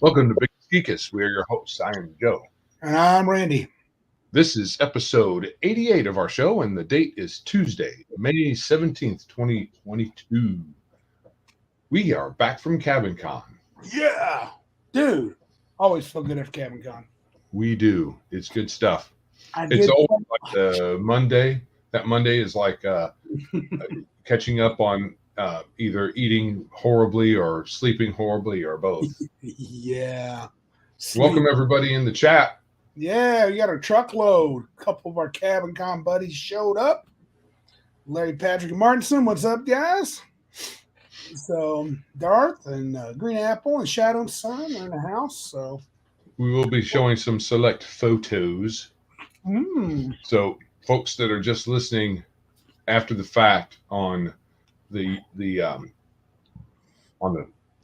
Welcome to Big Geekus. We are your hosts. I am Joe. And I'm Randy. This is episode 88 of our show, and the date is Tuesday, May 17th, 2022. We are back from Cabin Con. Yeah. Dude, always feel good after Cabin Con. We do. It's good stuff. I It's did. always like the Monday. That Monday is like catching up on either eating horribly or sleeping horribly or both. Yeah. Welcome, Sleep. everybody, in the chat. Yeah, we got a truckload. A couple of our Cabin Con buddies showed up. Larry, Patrick, and Martinson. What's up, guys? So, Darth and Green Apple and Shadow and Sun are in the house. So, We will be showing some select photos. So folks that are just listening after the fact on the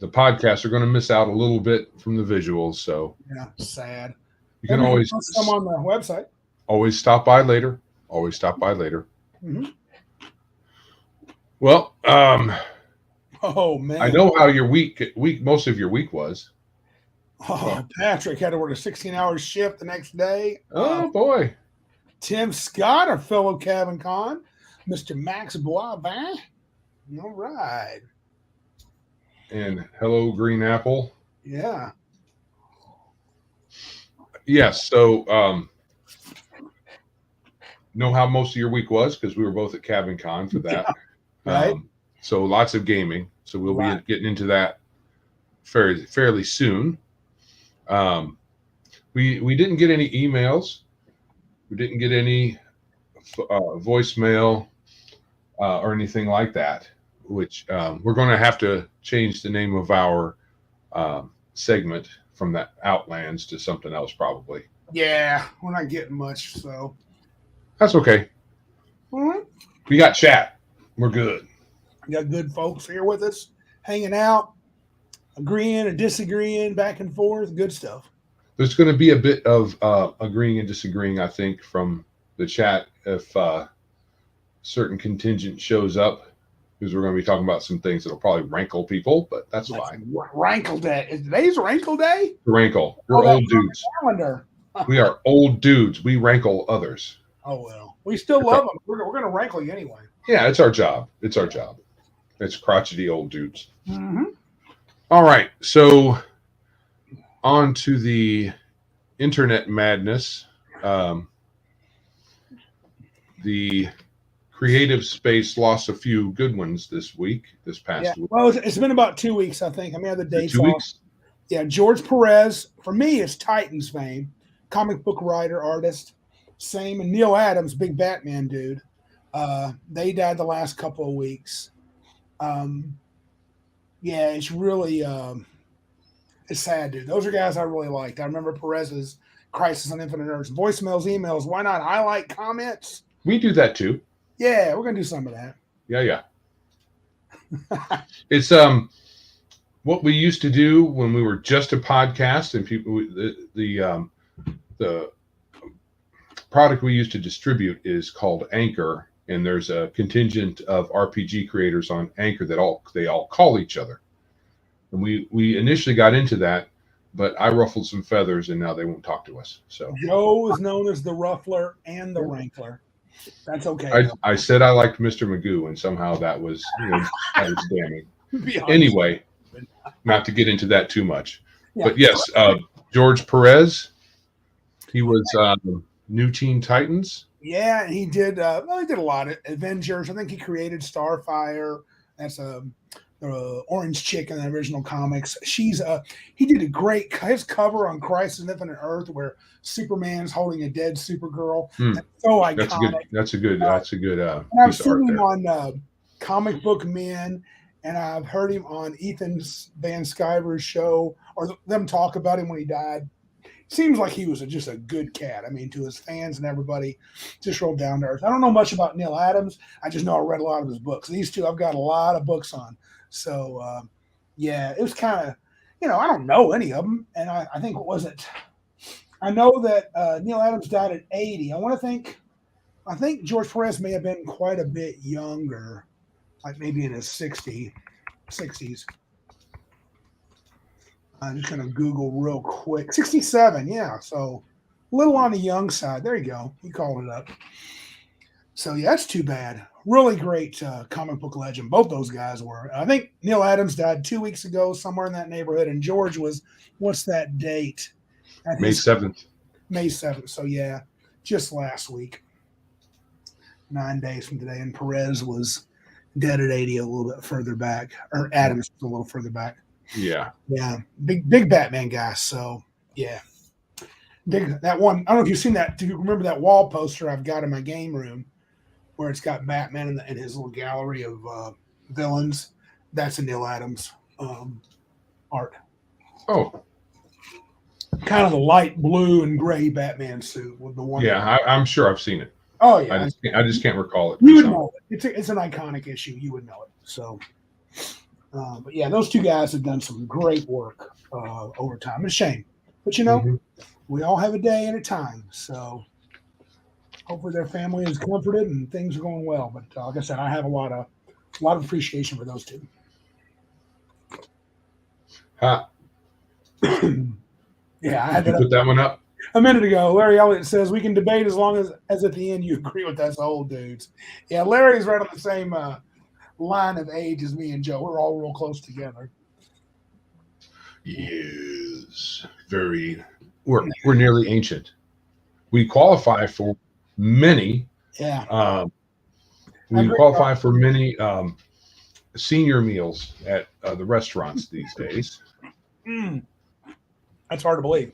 podcast are going to miss out a little bit from the visuals. So yeah, sad. you can always post some on the website. Always stop by later. Always stop by later. Mm-hmm. Well, oh man, I know how your most of your week was. Oh, Patrick had to work a 16-hour shift the next day. Oh boy. Tim Scott, our fellow Cabin Con, Mr. Max Boivin. All right. And hello, Green Apple. Yeah. Yes. So, know how most of your week was because we were both at Cabin Con for that. Yeah, right. So lots of gaming. So we'll be getting into that fairly soon. We didn't get any emails. We didn't get any voicemail or anything like that, which we're going to have to change the name of our segment from that Outlands to something else probably. Yeah, we're not getting much, so. That's okay. Mm-hmm. We got chat. We're good. We got good folks here with us, hanging out, agreeing and disagreeing, back and forth, good stuff. There's going to be a bit of agreeing and disagreeing, I think, from the chat if certain contingent shows up, because we're going to be talking about some things that'll probably rankle people, but that's fine. Rankle day. Is today's rankle day? Rankle. We're old dudes. Calendar. We are old dudes. We rankle others. Oh, well. We still love them. We're going to rankle you anyway. Yeah, it's our job. It's our job. It's crotchety old dudes. Mm-hmm. All right. So on to the internet madness. The creative space lost a few good ones this past week. Well, it's been about 2 weeks, I think. I mean, the dates 2 weeks. Yeah, George Perez, for me, is Titans fame, comic book writer, artist. Same, and Neil Adams, big Batman dude. They died the last couple of weeks. Yeah, it's really it's sad, dude. Those are guys I really liked. I remember Perez's Crisis on Infinite Earths. Voicemails, emails, why not highlight comments? We do that too. Yeah, we're gonna do some of that. Yeah. It's what we used to do when we were just a podcast, and people the product we used to distribute is called Anchor, and there's a contingent of RPG creators on Anchor that they all call each other. And we initially got into that, but I ruffled some feathers, and now they won't talk to us. So Joe is known as the Ruffler and the Rankler. That's okay. I said I liked Mr. Magoo, and somehow that was damning. Anyway, not to get into that too much. Yeah. But yes, George Perez, he was New Teen Titans. Yeah, he did. He did a lot of Avengers. I think he created Starfire. That's a orange chick in the original comics. He did a great his cover on Crisis on Infinite Earth where Superman's holding a dead Supergirl. That's so iconic. That's a good. And I've seen him on Comic Book Men, and I've heard him on Ethan Van Sciver's show, or them talk about him when he died. Seems like he was just a good cat. I mean, to his fans and everybody, just real down to earth. I don't know much about Neil Adams. I just know I read a lot of his books. These two I've got a lot of books on. So, yeah, it was kind of, I don't know any of them. And I think, what was it? I know that Neil Adams died at 80. I think George Perez may have been quite a bit younger, like maybe in his 60s. I'm just going to Google real quick. 67, yeah. So a little on the young side. There you go. He called it up. So, yeah, that's too bad. Really great comic book legend. Both those guys were. I think Neil Adams died 2 weeks ago, somewhere in that neighborhood. And George was, what's that date? May 7th. May 7th. So, yeah, just last week. 9 days from today. And Perez was dead at 80 a little bit further back. Or Adams was a little further back. Yeah. Yeah. Big Batman guy. So, yeah. That one. I don't know if you've seen that. Do you remember that wall poster I've got in my game room where it's got Batman in his little gallery of villains? That's a Neil Adams art. Oh. Kind of the light blue and gray Batman suit with the one. Yeah, I'm sure I've seen it. Oh, yeah. I just can't recall it. You would know it. It's an iconic issue. You would know it. So, but yeah, those two guys have done some great work over time. It's a shame. But, we all have a day at a time. So, hopefully their family is comforted and things are going well. But like I said, I have a lot of appreciation for those two. Huh. Yeah, I had to put that one up a minute ago. Larry Elliott says we can debate as long as at the end you agree with us old dudes. Yeah, Larry's right on the same line of age as me and Joe. We're all real close together. Yes, very. We're nearly ancient. We qualify for many. Yeah. We qualify for many senior meals at the restaurants these days. That's hard to believe.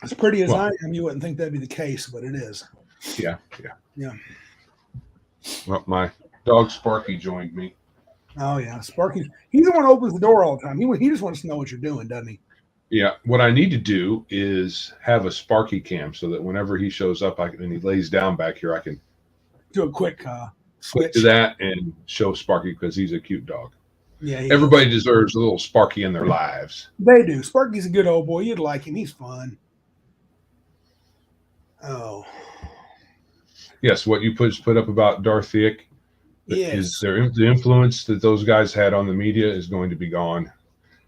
As pretty as I am, you wouldn't think that'd be the case, but it is. Yeah. Well, my dog Sparky joined me. Oh yeah, Sparky. He's the one who opens the door all the time. He just wants to know what you're doing, doesn't he? Yeah. What I need to do is have a Sparky cam so that whenever he shows up, and he lays down back here, I can do a quick switch to that and show Sparky because he's a cute dog. Yeah. Everybody deserves a little Sparky in their lives. They do. Sparky's a good old boy. You'd like him. He's fun. Oh. Yes, what you put up about Darth Thick is the influence that those guys had on the media is going to be gone.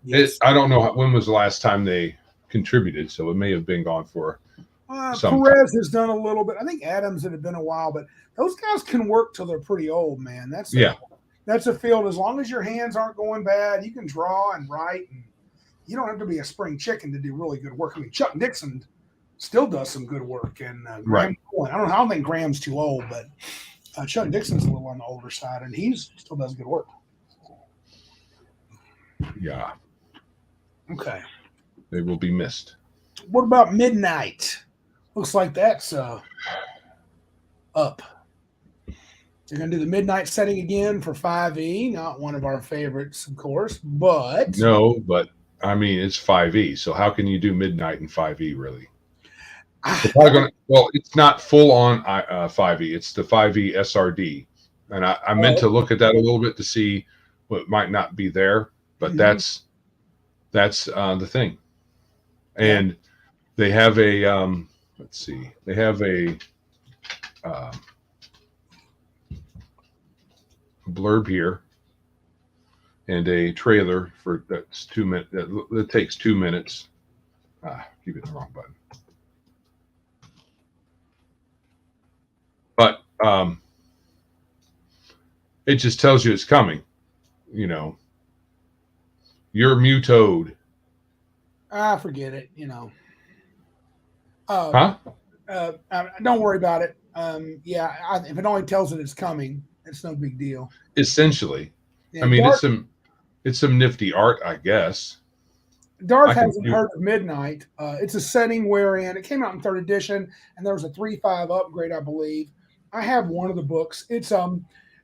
Yes. I don't know when was the last time they contributed, so it may have been gone for some Perez time. has done a little bit. I think Adams it had been a while, but those guys can work till they're pretty old, man. That's a field. As long as your hands aren't going bad, you can draw and write, and you don't have to be a spring chicken to do really good work. I mean, Chuck Dixon still does some good work, and Graham, I don't think Graham's too old, but Chuck Dixon's a little on the older side, and he still does good work. Yeah. Okay. They will be missed. What about Midnight? Looks like that's up. They're going to do the Midnight setting again for 5e. Not one of our favorites, of course, but no, but I mean it's 5e. So how can you do Midnight in 5e really? It's not full on 5e. It's the 5e SRD, and I meant to look at that a little bit to see what might not be there, but that's the thing. And they have a let's see, they have a blurb here and a trailer for that's 2 minutes. That takes 2 minutes. Keep it in the wrong button. But it just tells you it's coming. You know, you're Mutoad. Forget it. You know. Don't worry about it. If it only tells it it's coming, it's no big deal. Essentially, I mean, it's some nifty art, I guess. Darth hasn't heard of Midnight. It's a setting wherein it came out in 3rd edition, and there was a 3.5 upgrade, I believe. I have one of the books. It's the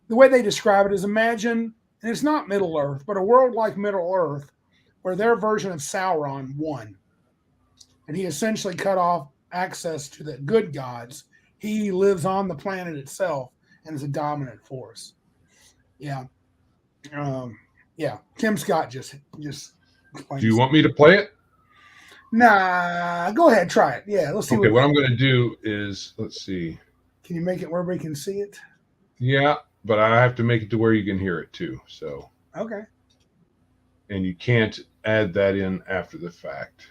way they describe it is imagine, and it's not Middle Earth, but a world like Middle Earth, where their version of Sauron won, and he essentially cut off access to the good gods. He lives on the planet itself and is a dominant force. Yeah. Tim Scott just explains. Do you want me to play it? Nah, go ahead, try it. Yeah, let's see. Okay, what I'm going to do is, let's see. Can you make it where everybody can see it? Yeah, but I have to make it to where you can hear it too. So okay. and you can't add that in after the fact.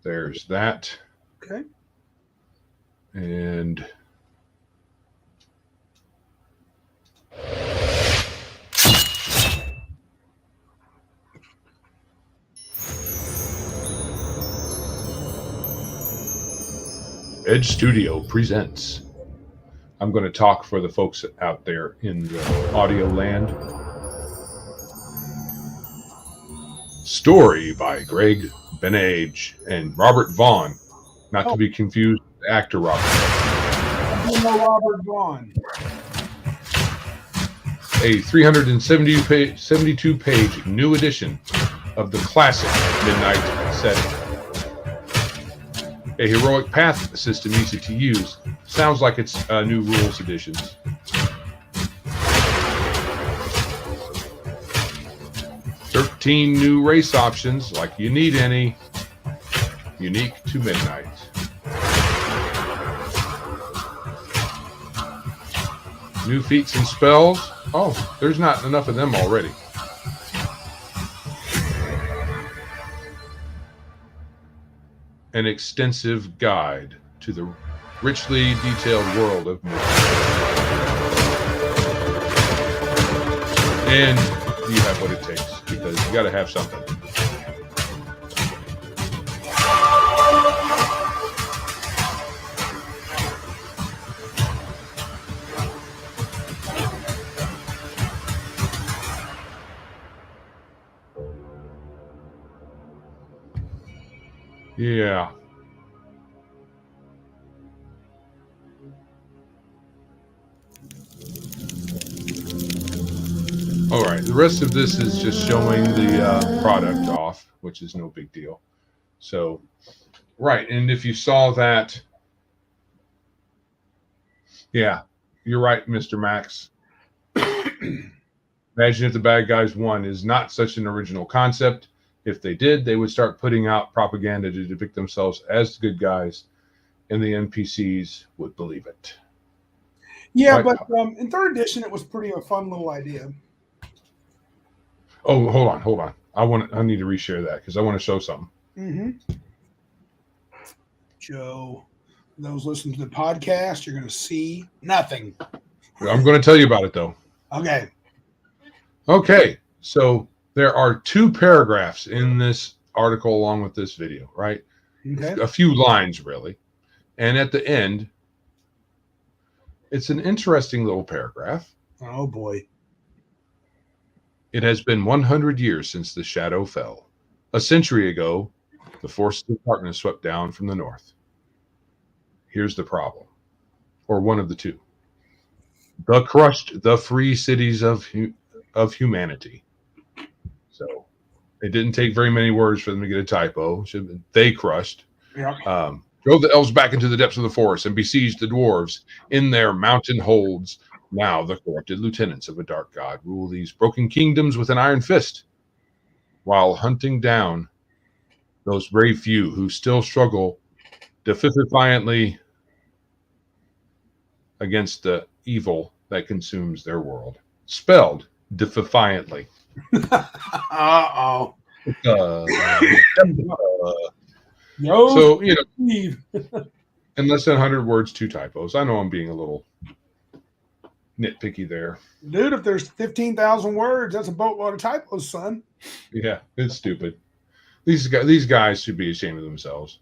There's that. Okay. And Edge Studio presents. I'm going to talk for the folks out there in the audio land. Story by Greg Whine-age and Robert Vaughn, not to be confused with actor Robert. I know Robert Vaughn. A 372-page new edition of the classic Midnight setting. A heroic path system easy to use. Sounds like it's new rules editions. "13 new race options, like you need any, unique to Midnight." New feats and spells. Oh, there's not enough of them already. An extensive guide to the richly detailed world of Midnight. And you have what it takes, because you got to have something. Yeah. All right. The rest of this is just showing the product off, which is no big deal. So, right. And if you saw that, yeah, you're right, Mr. Max. Imagine if the bad guys won is not such an original concept. If they did, they would start putting out propaganda to depict themselves as the good guys, and the NPCs would believe it. Yeah, Right. but in 3rd edition, it was pretty a fun little idea. Oh, hold on. I need to reshare that because I want to show something. Mm-hmm. Joe, those listening to the podcast, you're going to see nothing. I'm going to tell you about it, though. Okay. So there are 2 paragraphs in this article along with this video, right? Okay. A few lines, really. And at the end, it's an interesting little paragraph. Oh, boy. It has been 100 years since the shadow fell. A century ago, the forces of darkness swept down from the north. Here's the problem, or one of the 2. The crushed the free cities of humanity. So it didn't take very many words for them to get a typo. Should have been they crushed. Yep. Drove the elves back into the depths of the forest and besieged the dwarves in their mountain holds. Now the corrupted lieutenants of a dark god rule these broken kingdoms with an iron fist, while hunting down those brave few who still struggle defiantly against the evil that consumes their world. Spelled defiantly. Uh-oh. So, in less than 100 words, 2 typos. I know I'm being a little nitpicky there. Dude, if there's 15,000 words, that's a boatload of typos, son. Yeah, it's stupid. These guys should be ashamed of themselves.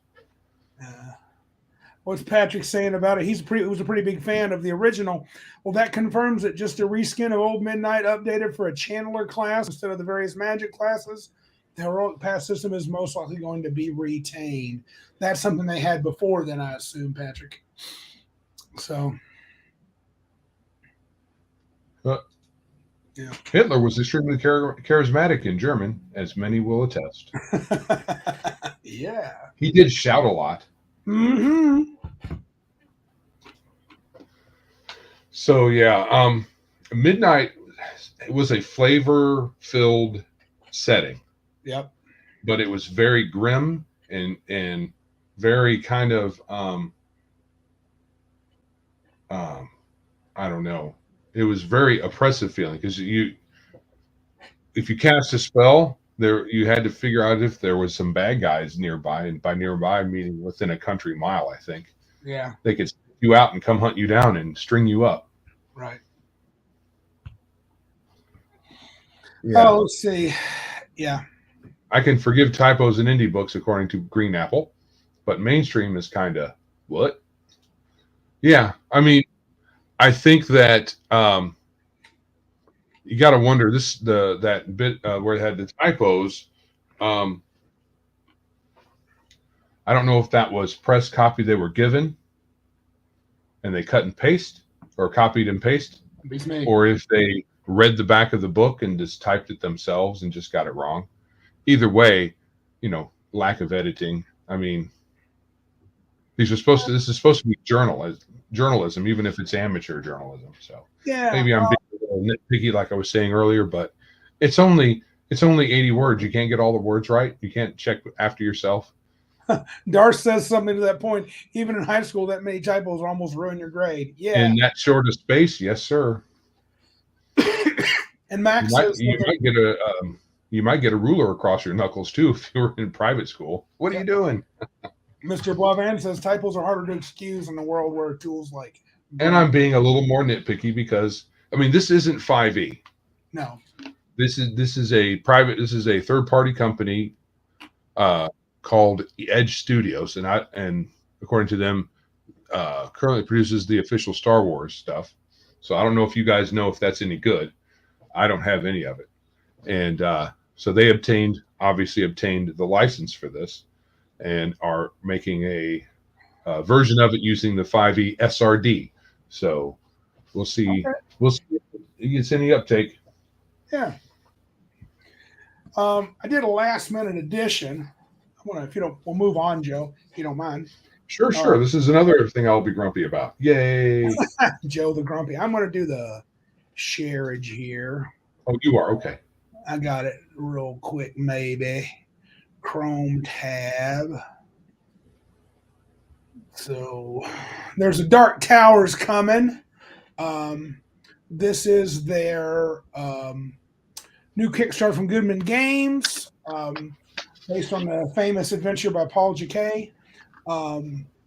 What's Patrick saying about it? He was a pretty big fan of the original. Well, that confirms that just a reskin of Old Midnight updated for a channeler class instead of the various magic classes. The heroic path system is most likely going to be retained. That's something they had before then, I assume, Patrick. So, yeah. Hitler was extremely charismatic in German, as many will attest. Yeah. He did shout a lot. Mm-hmm. So, yeah, Midnight was a flavor-filled setting. Yep. But it was very grim and very kind of I don't know. It was very oppressive feeling because if you cast a spell, there you had to figure out if there was some bad guys nearby, and by nearby meaning within a country mile. I think they could stick you out and come hunt you down and string you up. Right. Yeah. Oh, let's see. Yeah. I can forgive typos in indie books according to Green Apple, but mainstream is kind of what? Yeah, I mean, I think that you got to wonder that bit where it had the typos. Um, I don't know if that was press copy they were given, and they cut and paste, or copied and paste, or if they read the back of the book and just typed it themselves and just got it wrong. Either way, lack of editing. I mean, this is supposed to be journalism, even if it's amateur journalism. So maybe I'm being a little nitpicky, like I was saying earlier, but it's only 80 words. You can't get all the words right. You can't check after yourself. Darce says something to that point. Even in high school, that many typos will almost ruin your grade. Yeah. In that short of space, yes, sir. And Max says you might get a ruler across your knuckles too if you were in private school. What are you doing? Mr. Blavan says typos are harder to excuse in the world where tools like. And I'm being a little more nitpicky because this isn't 5e. No. This is a third-party company called Edge Studios, and according to them, currently produces the official Star Wars stuff. So I don't know if you guys know if that's any good. I don't have any of it, and so they obviously obtained the license for this, and are making a version of it using the 5e SRD. So we'll see. Okay. We'll see if it gets any uptake. Yeah. I did a last-minute addition. We'll move on, Joe, if you don't mind. Sure. This is another thing I'll be grumpy about. Yay. Joe the Grumpy. I'm going to do the shareage here. Oh, you are? Okay. I got it real quick, maybe. Chrome tab. So there's a Dark Towers coming. This is their new Kickstarter from Goodman Games, based on the famous adventure by Paul J.K.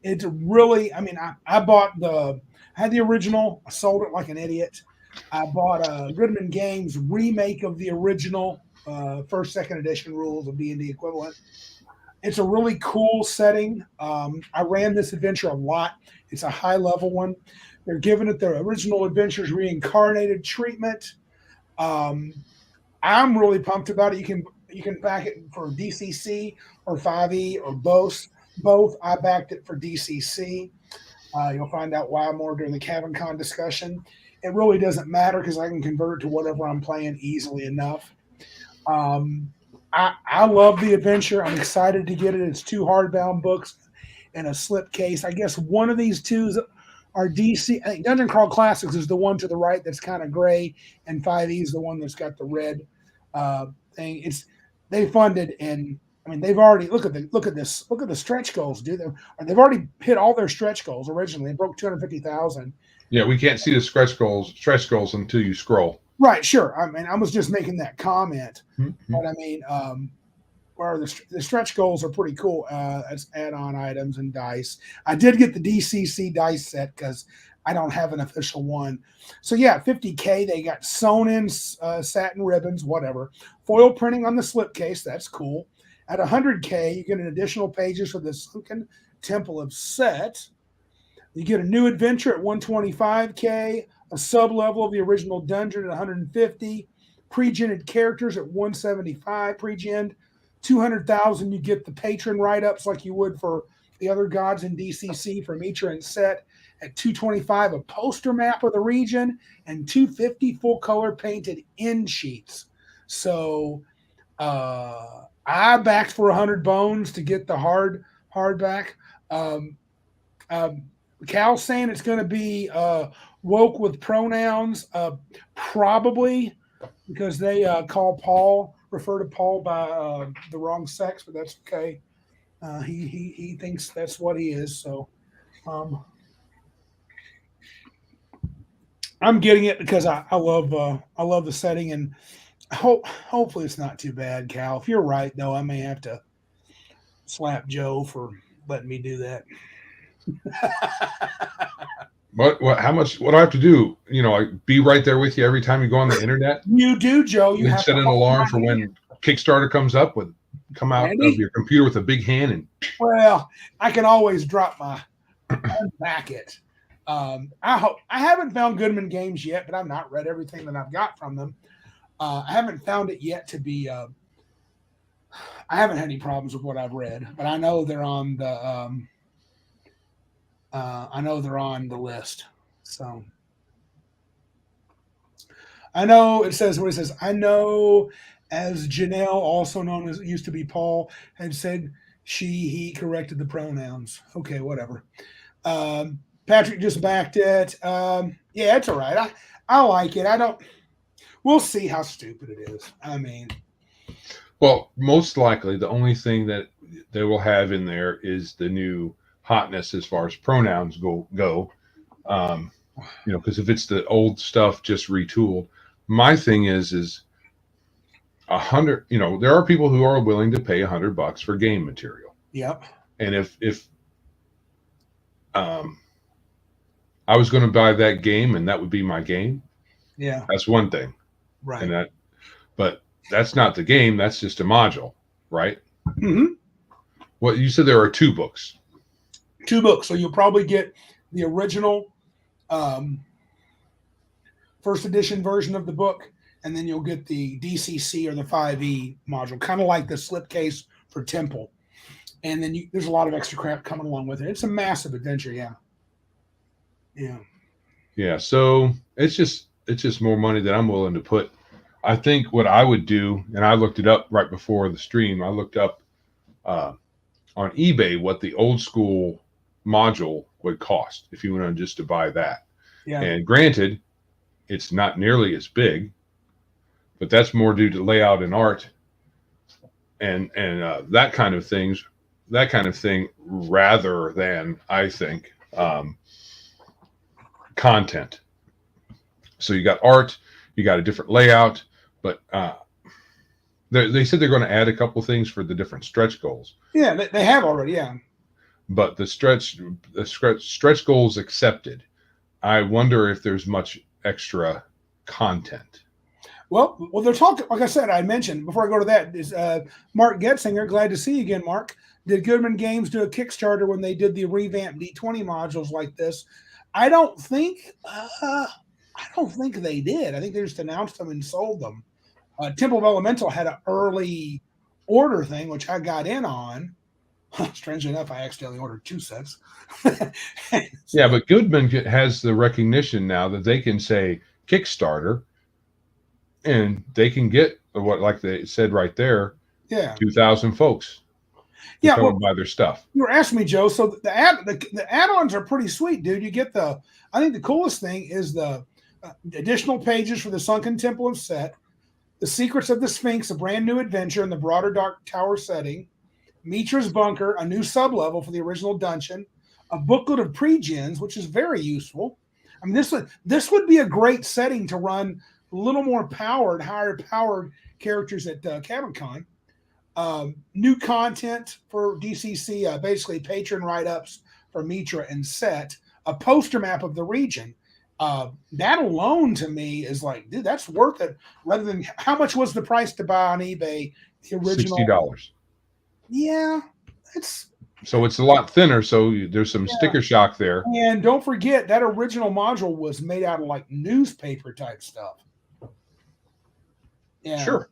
It's really, I had the original, I sold it like an idiot. I bought a Goodman Games remake of the original first, second edition rules of D&D equivalent. It's a really cool setting. I ran this adventure a lot. It's a high level one. They're giving it their original adventures reincarnated treatment. I'm really pumped about it. You can back it for DCC or 5e or both. I backed it for DCC. You'll find out why more during the CavinCon discussion. It really doesn't matter because I can convert it to whatever I'm playing easily enough. I love the adventure. I'm excited to get it. It's 2 hardbound books and a slipcase. I guess one of these two are DC. I think Dungeon Crawl Classics is the one to the right that's kind of gray, and 5e is the one that's got the red thing. They funded, and they've already look at the stretch goals, dude. They've already hit all their stretch goals originally. They broke 250,000. Yeah, we can't see the stretch goals until you scroll. Right, sure. I was just making that comment, but where the stretch goals are pretty cool as add-on items and dice. I did get the DCC dice set because I don't have an official one. So yeah, $50K. They got sewn in satin ribbons, whatever. Foil printing on the slipcase. That's cool. At $100K, you get an additional pages for the Sunken Temple of Set. You get a new adventure at $125K. A sub-level of the original dungeon at $150, pre-gened characters at $175, pre-gened. $200,000, you get the patron write-ups like you would for the other gods in DCC from Mitra and Set at $225, a poster map of the region, and $250 full-color painted end sheets. So I backed for 100 bones to get the hardback. Cal's saying it's going to be woke with pronouns, probably because they refer to Paul by the wrong sex, but that's okay. He thinks that's what he is. So I'm getting it because I love the setting, and Hopefully it's not too bad, Cal. If you're right, though, I may have to slap Joe for letting me do that. How much, what do I have to do? You know, I be right there with you every time you go on the internet. You do, Joe. You Then have set to an hold alarm my for hand. when Kickstarter comes up come out Randy? of your computer with a big hand and Well, I can always drop my back it. I haven't found Goodman Games yet, but I've not read everything that I've got from them. I haven't found it yet to be. I haven't had any problems with what I've read, but I know they're on the. I know they're on the list. So I know it says what it says. I know, as Janelle, also known as used to be Paul, had said he corrected the pronouns. Okay, whatever. Patrick just backed it. Yeah, it's all right. I like it. I don't. We'll see how stupid it is. I mean, well, most likely the only thing that they will have in there is the new hotness as far as pronouns go. You know, because if it's the old stuff just retooled, my thing is 100. You know, there are people who are willing to pay $100 for game material. Yep. And if I was going to buy that game and that would be my game, yeah, that's one thing. Right. And but that's not the game. That's just a module, right? Mm-hmm. Well, you said there are 2 books. 2 books. So you'll probably get the original first edition version of the book, and then you'll get the DCC or the 5e module, kind of like the slipcase for Temple. And then there's a lot of extra crap coming along with it. It's a massive adventure, yeah. Yeah. Yeah. So it's just more money that I'm willing to put. I think what I would do, and I looked it up right before the stream. I looked up on eBay what the old school module would cost if you wanted just to buy that. Yeah. And granted, it's not nearly as big, but that's more due to layout and art and that kind of thing, rather than, I think, content. So you got art, you got a different layout, but they said they're going to add a couple things for the different stretch goals. Yeah, they have already. Yeah. But the stretch goals accepted. I wonder if there's much extra content. Well, they're talking. Like I said, I mentioned before I go to that is Mark Getzinger. Glad to see you again, Mark. Did Goodman Games do a Kickstarter when they did the revamped D20 modules like this? I don't think they did. I think they just announced them and sold them. Temple of Elemental had an early order thing, which I got in on. Strangely enough, I accidentally ordered 2 sets. Yeah, but Goodman has the recognition now that they can say Kickstarter, and they can get what, like they said right there, 2,000 folks. Yeah, come and buy their stuff. You were asking me, Joe. So the add-ons are pretty sweet, dude. You get I think the coolest thing is the additional pages for the Sunken Temple of Set, the Secrets of the Sphinx, a brand new adventure in the broader Dark Tower setting, Mitra's Bunker, a new sub-level for the original dungeon, a booklet of pre-gens, which is very useful. I mean, this would be a great setting to run a little more higher powered characters at CabinCon. New content for DCC, basically patron write-ups for Mitra and Set, a poster map of the region. That alone to me is like, dude, that's worth it. Rather than how much was the price to buy on eBay? The original $60. Yeah, so it's a lot thinner. So there's some sticker shock there. And don't forget that original module was made out of like newspaper type stuff. Yeah, sure.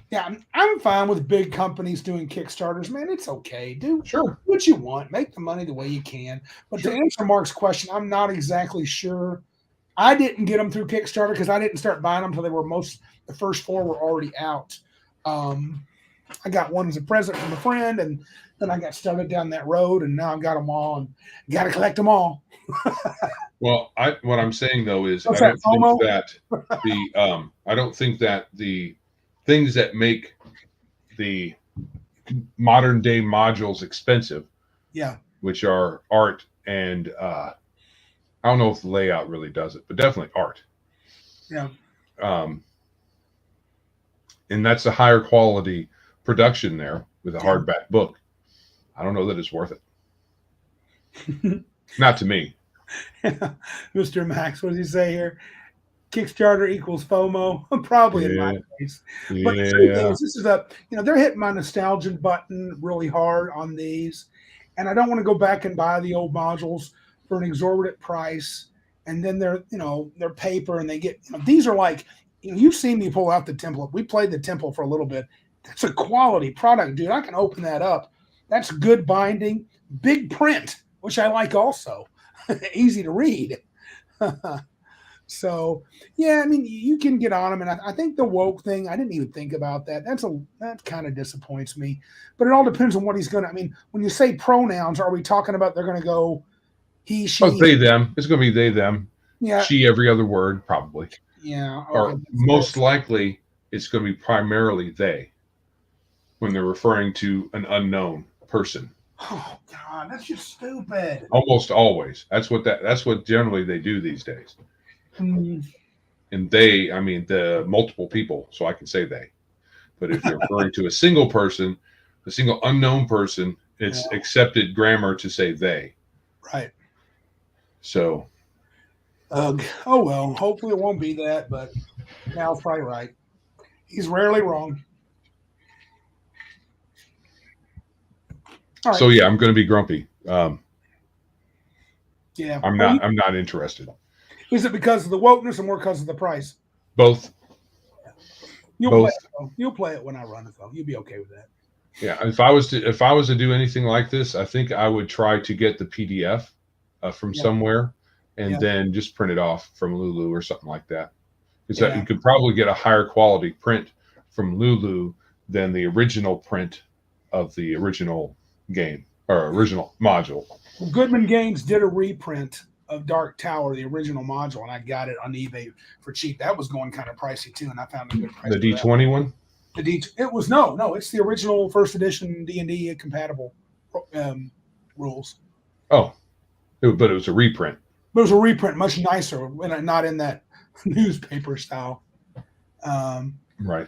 Yeah, I'm fine with big companies doing Kickstarters, man. It's okay. Do what you want. Make the money the way you can. But to answer Mark's question, I'm not exactly sure. I didn't get them through Kickstarter because I didn't start buying them until the first 4 were already out. I got one as a present from a friend, and then I got started down that road, and now I've got them all, and got to collect them all. Well, what I'm saying though is I don't think that the things that make the modern day modules expensive, which are art and I don't know if the layout really does it, but definitely art. Yeah. and that's a higher quality production there with a hardback book. I don't know that it's worth it. Not to me. Mr. Max, what does he say here? Kickstarter equals FOMO, probably in my case. But the truth is, this is they're hitting my nostalgia button really hard on these, and I don't want to go back and buy the old modules for an exorbitant price, and then they're paper, and they get these are like you've seen me pull out the template. We played the template for a little bit. That's a quality product, dude. I can open that up. That's good binding, big print, which I like also. Easy to read. So, yeah, I mean, you can get on them. And I think the woke thing, I didn't even think about that. That kind of disappoints me. But it all depends on what he's going to, I mean, when you say pronouns, are we talking about they're going to go he, she? Oh, they, them. It's going to be they, them. Yeah. She, every other word, probably. Yeah. Okay. Or most likely, it's going to be primarily they when they're referring to an unknown person. Oh God, that's just stupid. Almost always. That's what generally they do these days. Mm. And they, I mean the multiple people, so I can say they. But if you're referring to a single person, a single unknown person, it's accepted grammar to say they. Right. So. Oh well, hopefully it won't be that, but Mal's probably right. He's rarely wrong. Right. So yeah, I'm going to be grumpy. Yeah, I'm not interested. Is it because of the wokeness or more because of the price? Both. You'll play it when I run it though. You'll be okay with that. Yeah, if I was to do anything like this, I think I would try to get the PDF from somewhere and then just print it off from Lulu or something like that. Because you could probably get a higher quality print from Lulu than the original print of the original game or original module. Goodman Games did a reprint of Dark Tower, the original module, and I got it on eBay for cheap. That was going kind of pricey too, and I found a good price. The D20 one? It's the original first edition D&D compatible rules. Oh, but it was a reprint. But it was a reprint, much nicer, and not in that newspaper style. Right.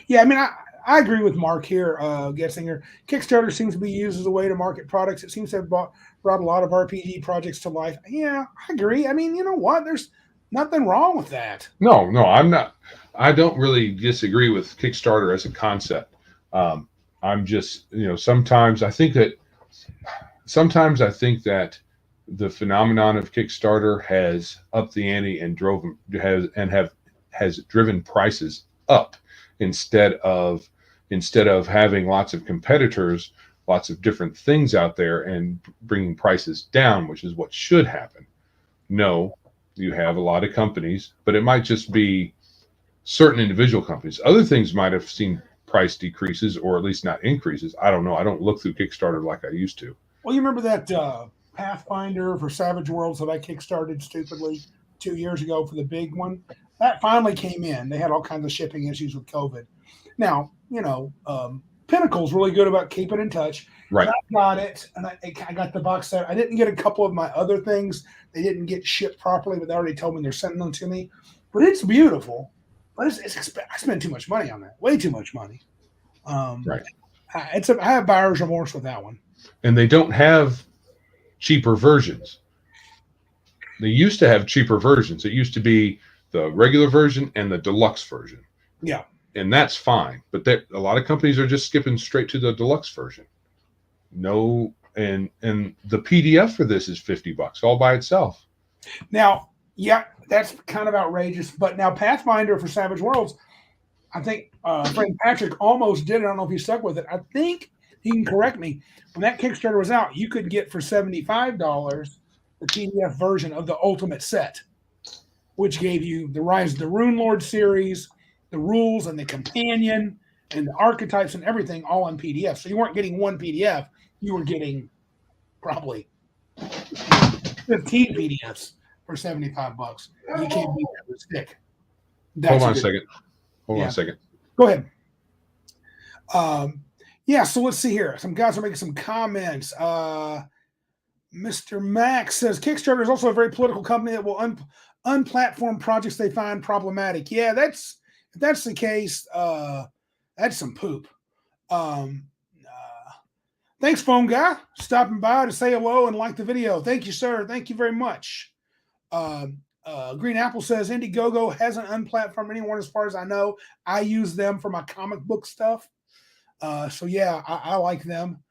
Yeah, I mean, I agree with Mark here, Getzinger. Kickstarter seems to be used as a way to market products. It seems to have brought a lot of RPG projects to life. Yeah, I agree. I mean, you know what? There's nothing wrong with that. No, I'm not. I don't really disagree with Kickstarter as a concept. I'm just, sometimes I think that the phenomenon of Kickstarter has upped the ante and has driven prices up instead of having lots of competitors, lots of different things out there and bringing prices down, which is what should happen. No, you have a lot of companies, but it might just be certain individual companies. Other things might have seen price decreases or at least not increases. I don't know. I don't look through Kickstarter like I used to. Well, you remember that Pathfinder for Savage Worlds that I kickstarted stupidly 2 years ago for the big one? That finally came in. They had all kinds of shipping issues with COVID. Now, Pinnacle's really good about keeping in touch. Right. I got it, and I got the box set. I didn't get a couple of my other things. They didn't get shipped properly, but they already told me they're sending them to me. But it's beautiful. But I spend too much money on that. Way too much money. Right. I have buyer's remorse with that one. And they don't have cheaper versions. They used to have cheaper versions. It used to be the regular version and the deluxe version. Yeah. And that's fine. But a lot of companies are just skipping straight to the deluxe version. No, and the PDF for this is $50 all by itself. Now, yeah, that's kind of outrageous. But now Pathfinder for Savage Worlds, I think friend Patrick almost did it. I don't know if he stuck with it. I think he can correct me. When that Kickstarter was out, you could get for $75 the PDF version of the Ultimate Set, which gave you the Rise of the Rune Lord series, the rules and the companion and the archetypes and everything all in PDF. So you weren't getting one PDF. You were getting probably 15 PDFs for $75. You can't beat that with a stick. Hold on a second. Hold on a second. Go ahead. So let's see here. Some guys are making some comments. Mr. Max says Kickstarter is also a very political company that will unplatform projects they find problematic. Yeah, if that's the case, that's some poop. Thanks, phone guy, stopping by to say hello and like the video. Thank you, sir. Thank you very much. Green Apple says Indiegogo hasn't unplatformed anyone as far as I know. I use them for my comic book stuff. So yeah, I like them.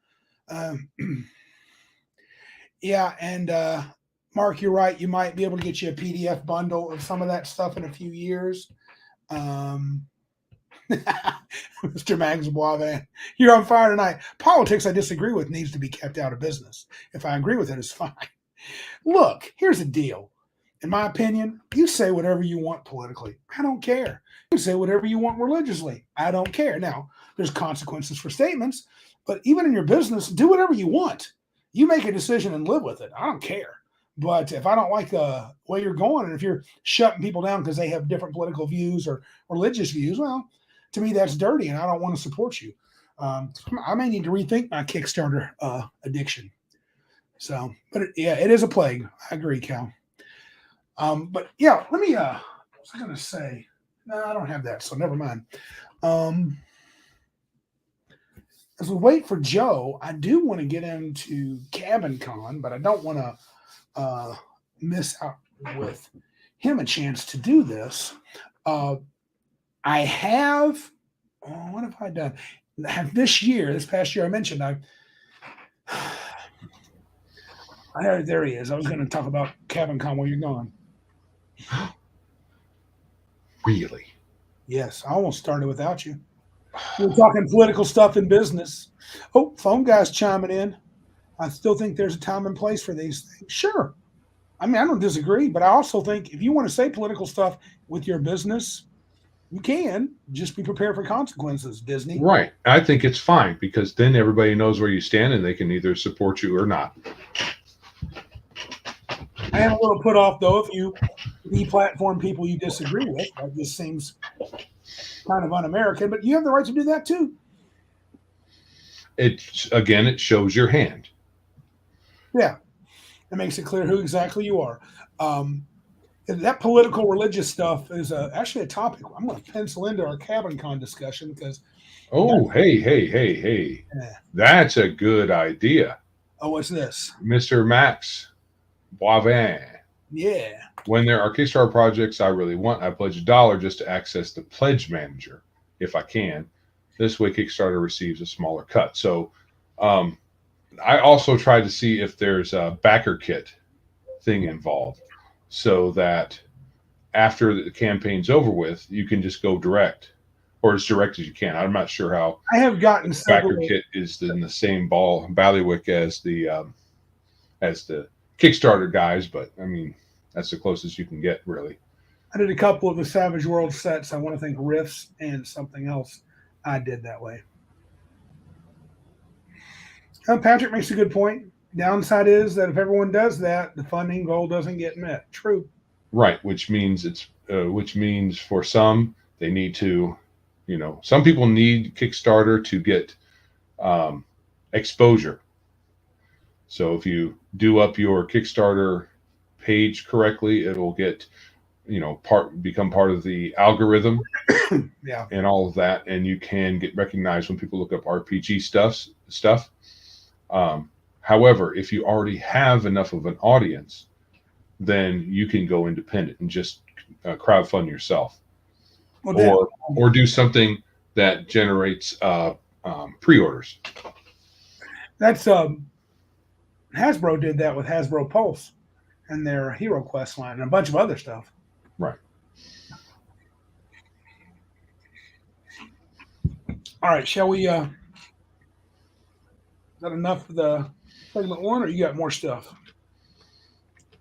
Yeah, and Mark, you're right. You might be able to get you a PDF bundle of some of that stuff in a few years. Mr. Mags Boivin, you're on fire tonight. Politics I disagree with needs to be kept out of business. If I agree with it, it's fine. Look, here's the deal. In my opinion, you say whatever you want politically. I don't care. You say whatever you want religiously. I don't care. Now, there's consequences for statements, but even in your business, do whatever you want. You make a decision and live with it. I don't care. But if I don't like the way you're going, and if you're shutting people down because they have different political views or religious views, well, to me, that's dirty, and I don't want to support you. I may need to rethink my Kickstarter addiction. So, but it is a plague. I agree, Cal. But yeah, let me, what was I going to say? No, I don't have that, so never mind. As we wait for Joe, I do want to get into Cabin Con, but I don't want to miss out with him a chance to do this. I have, what have I done? This past year, I mentioned there he is. I was going to talk about Cabin Con while you're gone. Really? Yes, I almost started without you. We're talking political stuff in business. Oh, phone guy's chiming in. I still think there's a time and place for these things. Sure. I mean, I don't disagree, but I also think if you want to say political stuff with your business, you can. Just be prepared for consequences, Disney. Right. I think it's fine because then everybody knows where you stand and they can either support you or not. I am a little put off, though, if you deplatform people you disagree with. That just seems kind of un-American, but you have the right to do that, too. It shows your hand. Yeah. It makes it clear who exactly you are. That political religious stuff is actually a topic I'm going to pencil into our Cabin Con discussion because. Oh, hey. Yeah. That's a good idea. Oh, what's this? Mr. Max Boivin. Yeah. When there are Kickstarter projects I really want, I pledge $1 just to access the pledge manager if I can. This way, Kickstarter receives a smaller cut. So I also try to see if there's a backer kit thing involved so that after the campaign's over with, you can just go direct or as direct as you can. I'm not sure how I have gotten the backer kit is in the same bailiwick as the Kickstarter guys, but I mean, that's the closest you can get, really. I did a couple of the Savage World sets. I want to think Rifts and something else I did that way. Patrick makes a good point. Downside is that if everyone does that, the funding goal doesn't get met. True. Right, which means for some, they need to, some people need Kickstarter to get exposure. So if you do up your Kickstarter page correctly, it'll get, become part of the algorithm. Yeah. And all of that, and you can get recognized when people look up RPG stuff. However, if you already have enough of an audience, then you can go independent and just crowdfund yourself, or do something that generates pre-orders. That's Hasbro did that with Hasbro Pulse and their Hero Quest line and a bunch of other stuff. Right. All right, shall we? Is that enough for the segment one, or you got more stuff?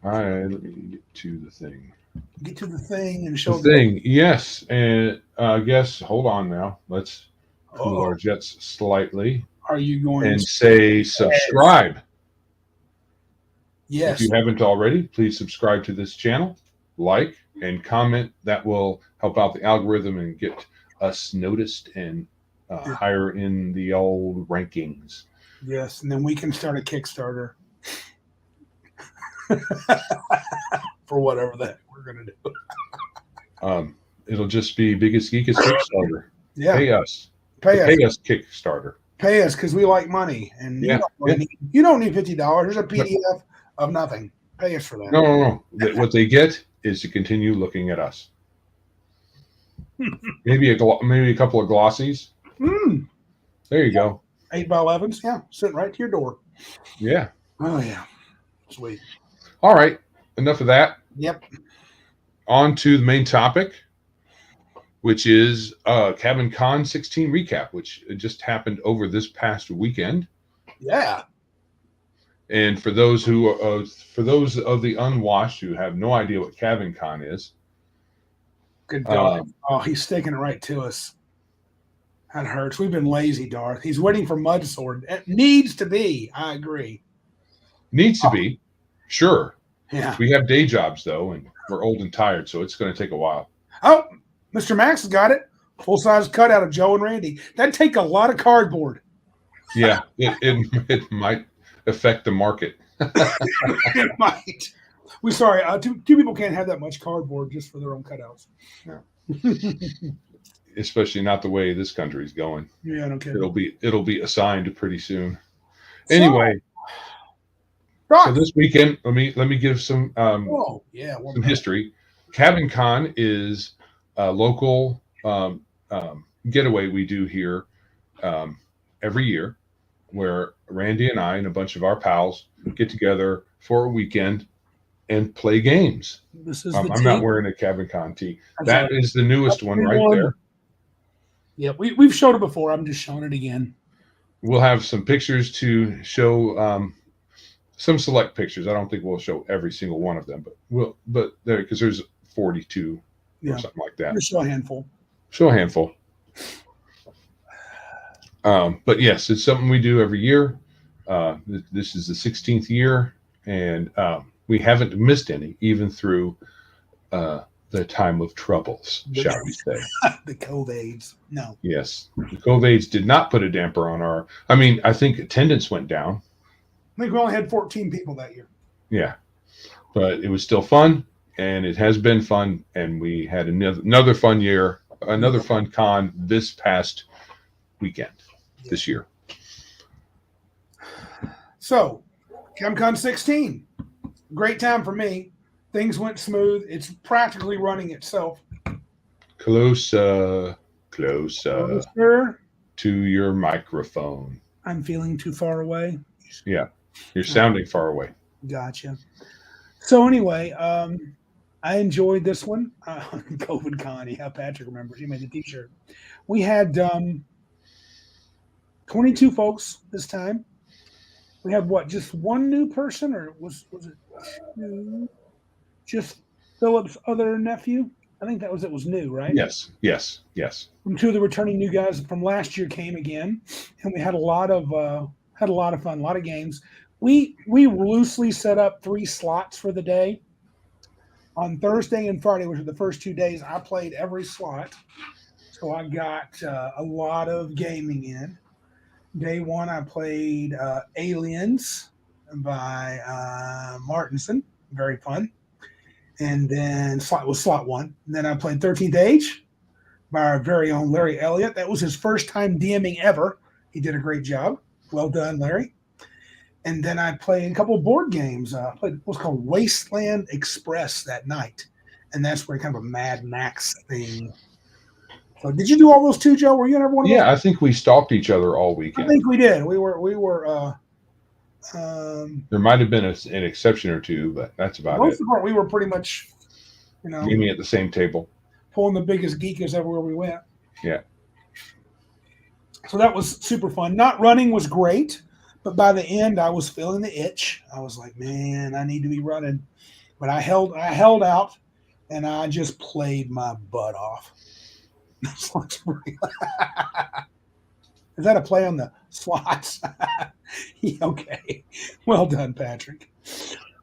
All right, let me get to the thing. Get to the thing and show the thing. Yes, and I guess hold on now. Let's cool our jets slightly. Are you going and say subscribe? Yes. If you haven't already, please subscribe to this channel, like and comment. That will help out the algorithm and get us noticed and higher in the old rankings. Yes, and then we can start a Kickstarter for whatever that we're going to do. It'll just be Biggest Geekest Kickstarter. Yeah. Pay us. Pay us Kickstarter. Pay us because we like money, and Yeah. you don't need $50. There's a PDF of nothing. Pay us for that. No. What they get is to continue looking at us. maybe a couple of glossies. There you go. 8x11s, yeah, sitting right to your door. Yeah. Oh yeah, sweet. All right. Enough of that. Yep. On to the main topic, which is Cabin Con 16 recap, which just happened over this past weekend. Yeah. And for those of the unwashed who have no idea what Cabin Con is, good dog. He's sticking it right to us. That hurts. We've been lazy, Darth. He's waiting for Mud Sword. It needs to be. I agree. Needs to be, sure. Yeah. We have day jobs though, and we're old and tired, so it's going to take a while. Oh, Mr. Max has got it. Full size cutout of Joe and Randy. That'd take a lot of cardboard. Yeah, it might affect the market. It might. We're sorry. Two people can't have that much cardboard just for their own cutouts. Yeah. Especially not the way this country's going. Yeah, no kidding. It'll be assigned pretty soon. Anyway, so this weekend, let me give some some history. Cabin Con is a local getaway we do here every year, where Randy and I and a bunch of our pals get together for a weekend and play games. This is I'm not wearing a Cabin Con tee. That is the newest one right there. Yeah, we've showed it before. I'm just showing it again. We'll have some pictures to show, some select pictures. I don't think we'll show every single one of them, but there, because there's 42 or something like that. Just show a handful. Show a handful. But yes, it's something we do every year. This is the 16th year, and we haven't missed any, even through the time of troubles, shall we say. The COVIDs. No. Yes. The COVIDs did not put a damper on our, I think attendance went down. I think we only had 14 people that year. Yeah. But it was still fun, and it has been fun, and we had another fun year, another fun con this past weekend, this year. So, ChemCon 16. Great time for me. Things went smooth. It's practically running itself. Closer to your microphone. I'm feeling too far away. Yeah, you're sounding far away. Gotcha. So anyway, I enjoyed this one. COVID Con. Yeah, Patrick remembers. He made the T-shirt. We had 22 folks this time. We had just one new person, or was it two? Just Philip's other nephew? I think it was new, right? Yes. And two of the returning new guys from last year came again, and we had a lot of fun, a lot of games. We loosely set up 3 slots for the day. On Thursday and Friday, which were the first 2 days, I played every slot, so I got a lot of gaming in. Day 1, I played Aliens by Martinson, very fun. And then slot 1. And then I played 13th Age by our very own Larry Elliott. That was his first time DMing ever. He did a great job. Well done, Larry. And then I played a couple of board games. I played what's called Wasteland Express that night. And that's where kind of a Mad Max thing. So did you do all those too, Joe? Were you in every one of those? Yeah, I think we stalked each other all weekend. I think we did. We were there might have been an exception or two, but that's about it. Most of the part, we were pretty much, gaming at the same table, pulling the biggest geekers everywhere we went. Yeah. So that was super fun. Not running was great, but by the end, I was feeling the itch. I was like, man, I need to be running. But I held out, and I just played my butt off. Is that a play on the slots? Okay. Well done, Patrick.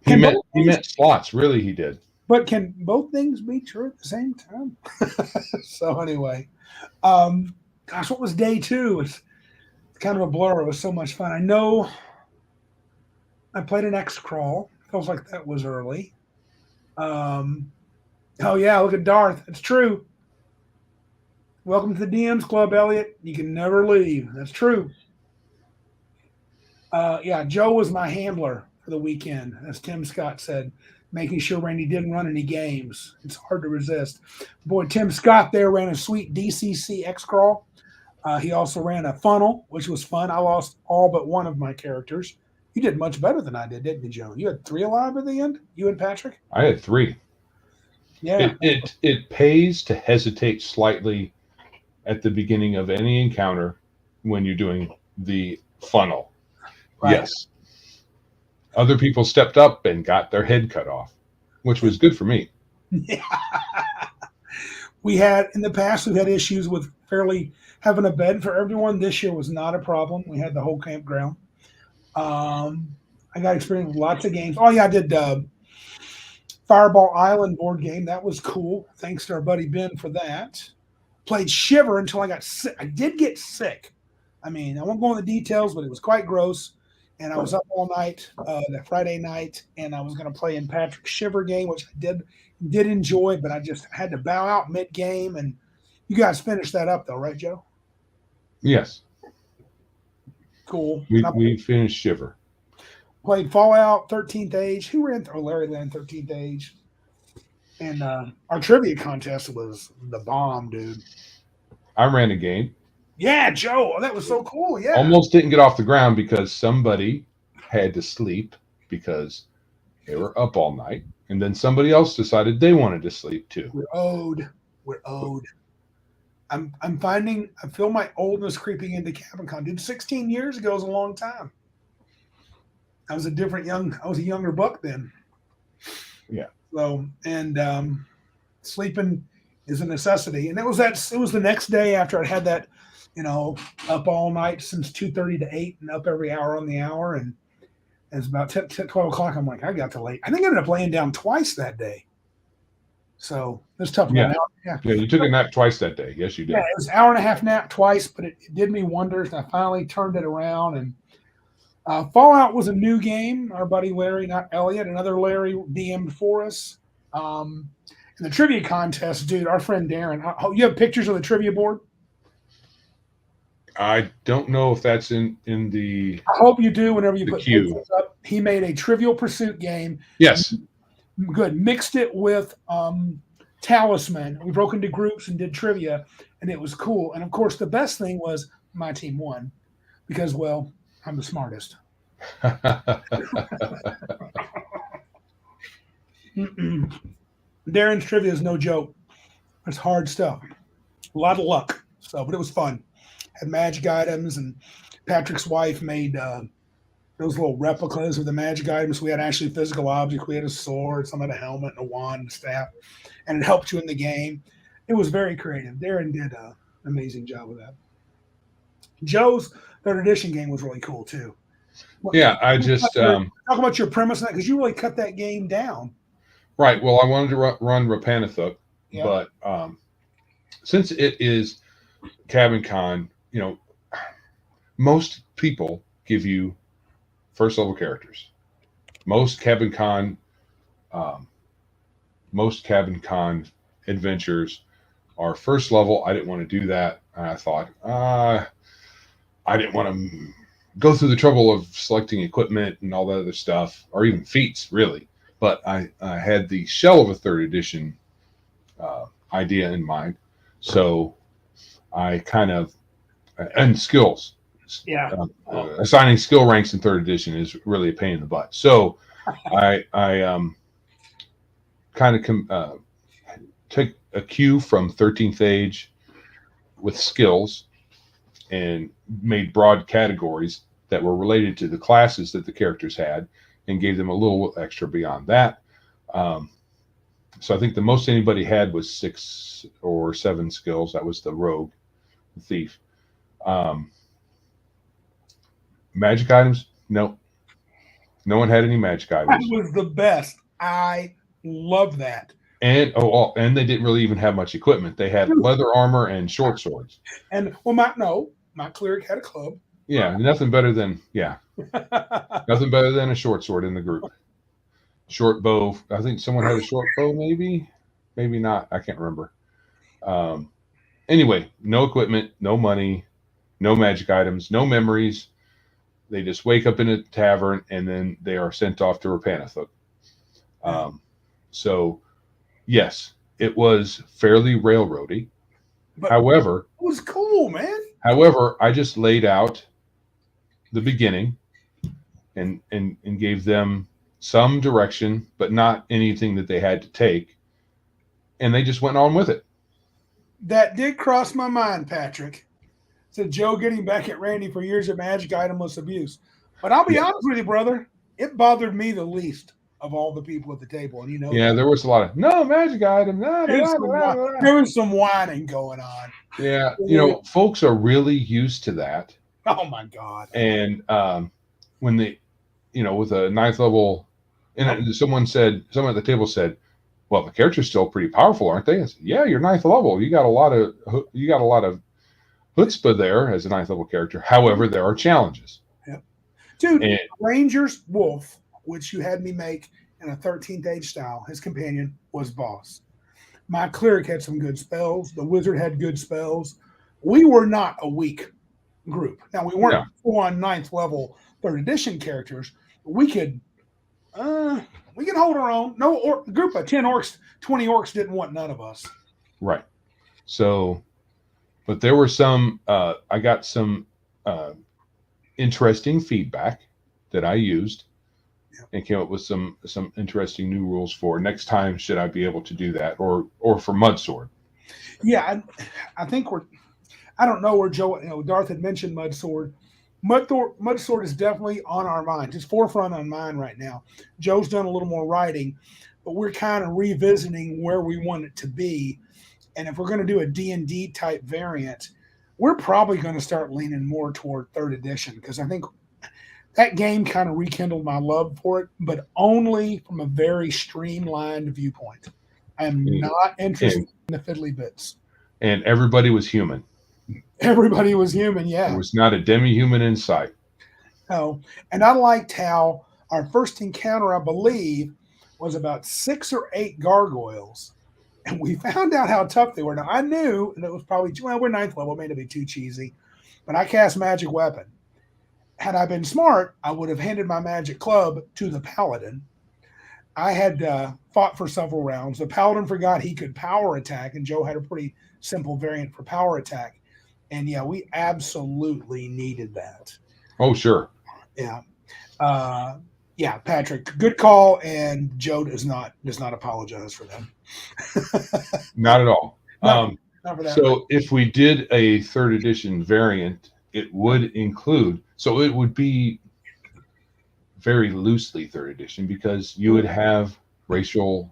He meant slots. Really, he did. But can both things be true at the same time? So anyway, gosh, what was day 2? It's kind of a blur. It was so much fun. I know I played an XCrawl. Feels like that was early. Oh, yeah, look at Darth. It's true. Welcome to the DMs Club, Elliot. You can never leave. That's true. Yeah, Joe was my handler for the weekend, as Tim Scott said, making sure Randy didn't run any games. It's hard to resist. Boy, Tim Scott there ran a sweet DCC XCrawl. He also ran a funnel, which was fun. I lost all but one of my characters. You did much better than I did, didn't you, Joe? You had 3 alive at the end, you and Patrick? I had 3. Yeah. It pays to hesitate slightly at the beginning of any encounter when you're doing the funnel. Right. Yes. Other people stepped up and got their head cut off, which was good for me. Yeah. We had, in the past, we've had issues with fairly having a bed for everyone. This year was not a problem. We had the whole campground. I got experience with lots of games. Oh, yeah, I did Fireball Island board game. That was cool. Thanks to our buddy Ben for that. Played Shiver until I got sick. I did get sick. I mean, I won't go into the details, but it was quite gross. And I was up all night, that Friday night, and I was going to play in Patrick's Shiver game, which I did enjoy, but I just had to bow out mid-game. And you guys finished that up, though, right, Joe? Yes. Cool. We finished Shiver. Played Fallout, 13th Age. Who ran? Larry ran 13th Age. And our trivia contest was the bomb, dude. I ran a game. Yeah, Joe. That was so cool. Yeah. Almost didn't get off the ground because somebody had to sleep because they were up all night. And then somebody else decided they wanted to sleep too. We're owed. I feel my oldness creeping into Cabin Con. Dude, 16 years ago is a long time. I was a younger buck then. Yeah. So, and sleeping is a necessity. And it was the next day after I'd had that, up all night since 2:30 to 8 and up every hour on the hour. And it's about 10, 12 o'clock. I'm like, I got to late. I think I ended up laying down twice that day. So it was tough. Yeah. Yeah, you took a nap twice that day. Yes, you did. Yeah, it was an hour and a half nap twice, but it did me wonders. And I finally turned it around. And Fallout was a new game. Our buddy Larry, not Elliot, another Larry DM'd for us. And the trivia contest, dude, our friend Darren, you have pictures of the trivia board? I don't know if that's in the. I hope you do whenever you put queue. pictures up. He made a Trivial Pursuit game. Yes. Good. Mixed it with Talisman. We broke into groups and did trivia, and it was cool. And, of course, the best thing was my team won because, well, I'm the smartest. Darren's trivia is no joke. It's hard stuff. A lot of luck. But it was fun. Had magic items, and Patrick's wife made those little replicas of the magic items. We had actually physical objects. We had a sword, some had a helmet, and a wand, and a staff, and it helped you in the game. It was very creative. Darren did an amazing job with that. Joe's 3rd edition game was really cool too. Yeah, I just talk about your premise on that because you really cut that game down. Right. Well, I wanted to run Rapanathuk, yeah. But since it is Cabin Con, most people give you first level characters. Most Cabin Con adventures are first level. I didn't want to do that. And I thought, I didn't want to go through the trouble of selecting equipment and all that other stuff, or even feats, really. But I had the shell of a 3rd edition idea in mind. So I kind of, and skills. Yeah. Assigning skill ranks in 3rd edition is really a pain in the butt. So I kind of took a cue from 13th Age with skills and made broad categories that were related to the classes that the characters had and gave them a little extra beyond that. So I think the most anybody had was 6 or 7 skills. That was the rogue, the thief. Magic items? Nope. No one had any magic items. That was the best. I love that. And they didn't really even have much equipment. They had leather armor and short swords. And my cleric had a club. Yeah, nothing better than nothing better than a short sword in the group. Short bow. I think someone had a short bow, maybe not. I can't remember. anyway, no equipment, no money, no magic items, no memories. They just wake up in a tavern and then they are sent off to Rapanathuk. So, yes, it was fairly railroady. But However, it was cool, man. However, I just laid out the beginning and gave them some direction, but not anything that they had to take. And they just went on with it. That did cross my mind, Patrick. Said Joe getting back at Randy for years of magic itemless abuse. But I'll be honest with you, brother, it bothered me the least of all the people at the table. And you know, there was a lot of no magic item. There was some whining going on. Yeah, folks are really used to that. Oh my God. And when they, with a 9th level, and someone at the table said, well, the character's still pretty powerful, aren't they? I said, yeah, you're 9th level. You got a lot of chutzpah there as a 9th level character. However, there are challenges. Yep. Dude, Ranger's Wolf, which you had me make in a 13th age style, his companion was boss. My cleric had some good spells. The wizard had good spells. We were not a weak group. Now, we weren't full-on 9th level 3rd edition characters. But we could hold our own. No group of 10 orcs, 20 orcs didn't want none of us. Right. So, but there were some, I got some interesting feedback that I used and came up with some interesting new rules for next time. Should I be able to do that, or for Mudsword? Yeah, I think I don't know where Joe, Darth had mentioned Mudsword. Mudsword is definitely on our mind. It's forefront on mine right now. Joe's done a little more writing, but we're kind of revisiting where we want it to be. And if we're going to do a D&D type variant, we're probably going to start leaning more toward 3rd edition, because I think that game kind of rekindled my love for it, but only from a very streamlined viewpoint. I'm not interested in the fiddly bits. And everybody was human. Everybody was human, yeah. There was not a demi-human in sight. No, and I liked how our first encounter, I believe, was about 6 or 8 gargoyles. And we found out how tough they were. Now, I knew, and it was probably, we're 9th level, it may not be too cheesy, but I cast Magic Weapon. Had I been smart, I would have handed my magic club to the paladin. I had fought for several rounds. The paladin forgot he could power attack, and Joe had a pretty simple variant for power attack. And yeah, we absolutely needed that. Oh, sure. Yeah. Yeah, Patrick, good call, and Joe does not apologize for that. Not at all. Not for that. So if we did a 3rd edition variant, it would include, so it would be very loosely 3rd edition, because you would have racial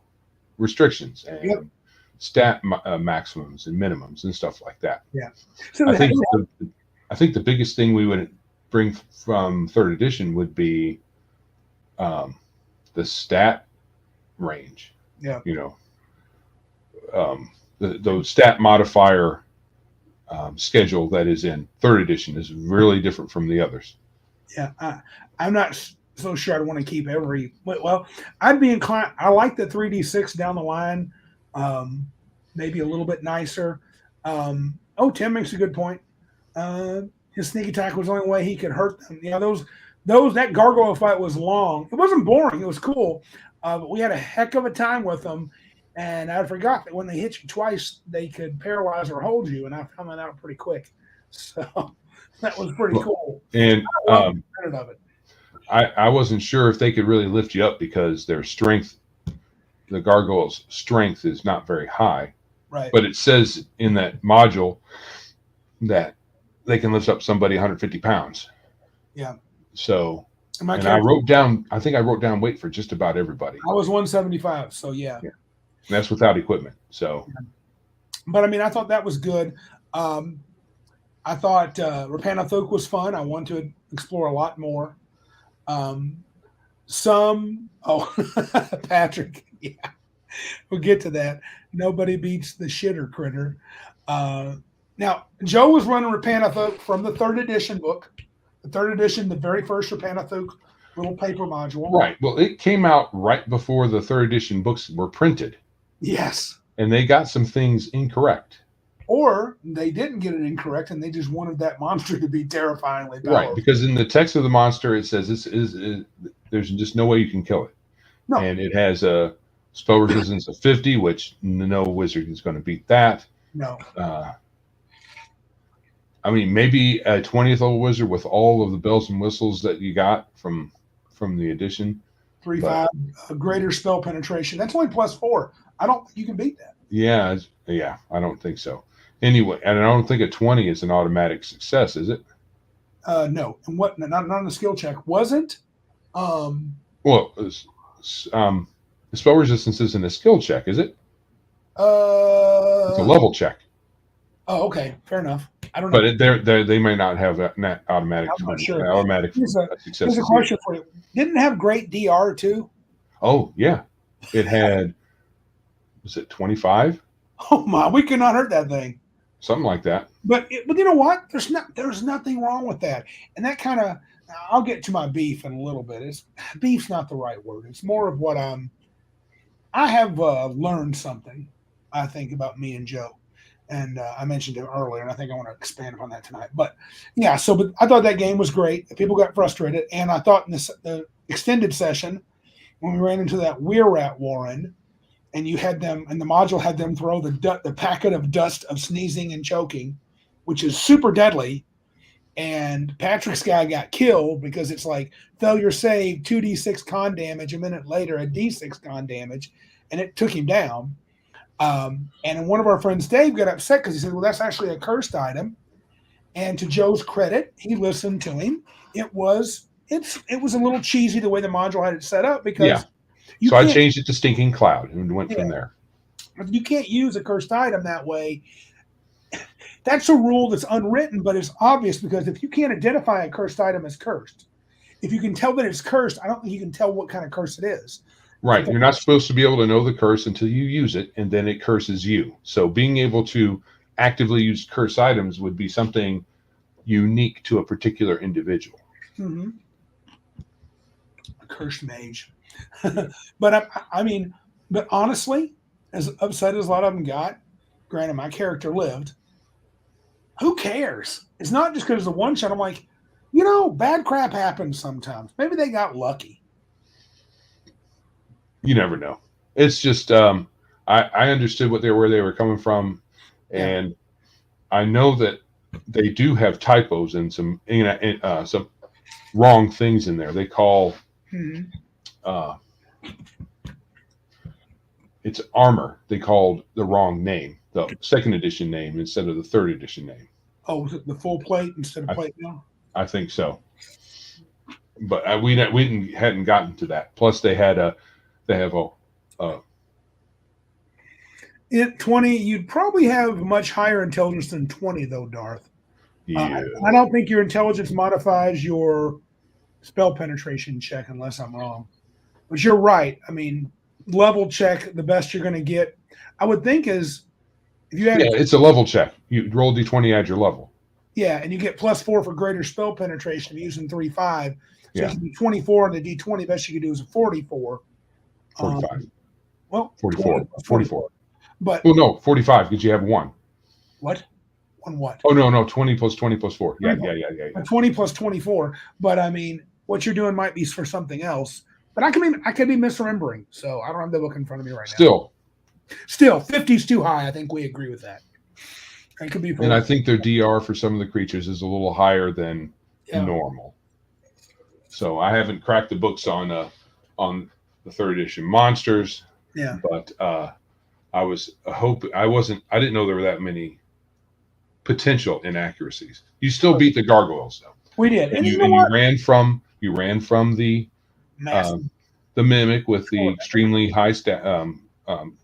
restrictions and stat maximums and minimums and stuff like that. Yeah. So I think the biggest thing we would bring from 3rd edition would be the stat range. Yeah. The stat modifier schedule that is in 3rd edition is really different from the others. Yeah, I'm not so sure I'd want to keep every. Well, I'd be inclined. I like the 3d6 down the line, maybe a little bit nicer. Tim makes a good point. His sneak attack was the only way he could hurt them. That gargoyle fight was long. It wasn't boring. It was cool, but we had a heck of a time with them. And I forgot that when they hit you twice, they could paralyze or hold you, and I found that out pretty quick. So that was pretty cool. And of it. I wasn't sure if they could really lift you up, because their strength, the gargoyle's strength, is not very high. Right. But it says in that module that they can lift up somebody 150 pounds. Yeah. So, and I wrote down weight for just about everybody. I was 175, so yeah. And that's without equipment. So, but I mean, I thought that was good. I thought Rapanathuk was fun. I want to explore a lot more. Patrick, yeah, we'll get to that. Nobody beats the shitter critter. Now, Joe was running Rapanathuk from the 3rd edition book. The 3rd edition, the very first Rapanathuk little paper module. Right. Well, it came out right before the 3rd edition books were printed. Yes. And they got some things incorrect. or they didn't get it incorrect and they just wanted that monster to be terrifyingly powerful. Right, because in the text of the monster it says this is there's just no way you can kill it. No. And it has a spell resistance of 50, which no wizard is going to beat that. No. I mean, maybe a 20th level wizard with all of the bells and whistles that you got from the edition. 3/5 greater spell penetration. That's only +4. I don't think you can beat that. Yeah, I don't think so. Anyway, and I don't think a 20 is an automatic success, is it? No. And what? Not on the skill check. Wasn't. Well, the spell resistance isn't a skill check, is it? It's a level check. Oh, okay, fair enough. I don't know. But they may not have that automatic. I'm not sure. Automatic success. Here's a question for you. Didn't it have great DR too? Oh yeah, it had. Was it 25? Oh my, we could not hurt that thing. Something like that. But you know what? There's nothing wrong with that. And that kind of, I'll get to my beef in a little bit. Beef's not the right word. It's more of what I have learned something, I think, about me and Joe. And I mentioned it earlier, and I think I want to expand upon that tonight. But yeah, but I thought that game was great. People got frustrated. And I thought in the extended session, when we ran into that Weir-Rat Warren, and you had them, and the module had them throw the packet of dust of sneezing and choking, which is super deadly. And Patrick's guy got killed because it's like failure save, 2d6 con damage, a minute later, a d6 con damage, and it took him down. And one of our friends, Dave, got upset because he said, well, that's actually a cursed item. And to Joe's credit, he listened to him. It was a little cheesy the way the module had it set up because so I changed it to Stinking Cloud and went from there. You can't use a cursed item that way. That's a rule that's unwritten, but it's obvious because if you can't identify a cursed item as cursed, if you can tell that it's cursed, I don't think you can tell what kind of curse it is. Right. You're not supposed to be able to know the curse until you use it, and then it curses you. So being able to actively use curse items would be something unique to a particular individual. Mm-hmm. A cursed mage. But but honestly, as upset as a lot of them got, granted my character lived, who cares? It's not just because of the one shot. I'm like, bad crap happens sometimes. Maybe they got lucky. You never know. It's just I understood where they were coming from, and I know that they do have typos and some wrong things in there. They call it's armor. They called the wrong name, the second edition name instead of the third edition name. Oh, was it the full plate instead of plate now? I think so. But we hadn't gotten to that. Plus, they have a 20. You'd probably have much higher intelligence than 20, though, Darth. Yeah. I don't think your intelligence modifies your spell penetration check, unless I'm wrong. But you're right. I mean, level check, the best you're going to get, I would think, is if you have. Yeah, it's a level check. You roll d20, add your level. Yeah, and you get +4 for greater spell penetration using 3/5. So yeah. you can do 24 on the d20. Best you can do is a 44. 45. Well, 44. 44. But no, 45 because you have one. What? On what? Oh no, 20 plus 20 plus 4. Yeah. 20 plus 24. But I mean, what you're doing might be for something else. But I could be misremembering. So I don't have the book in front of me right now. Still, 50 is too high. I think we agree with that. It could be. And I think their DR for some of the creatures is a little higher than normal. So I haven't cracked the books on the third edition monsters. Yeah. But I didn't know there were that many potential inaccuracies. You still beat the gargoyles though. We did. And you ran from the mimic with the extremely high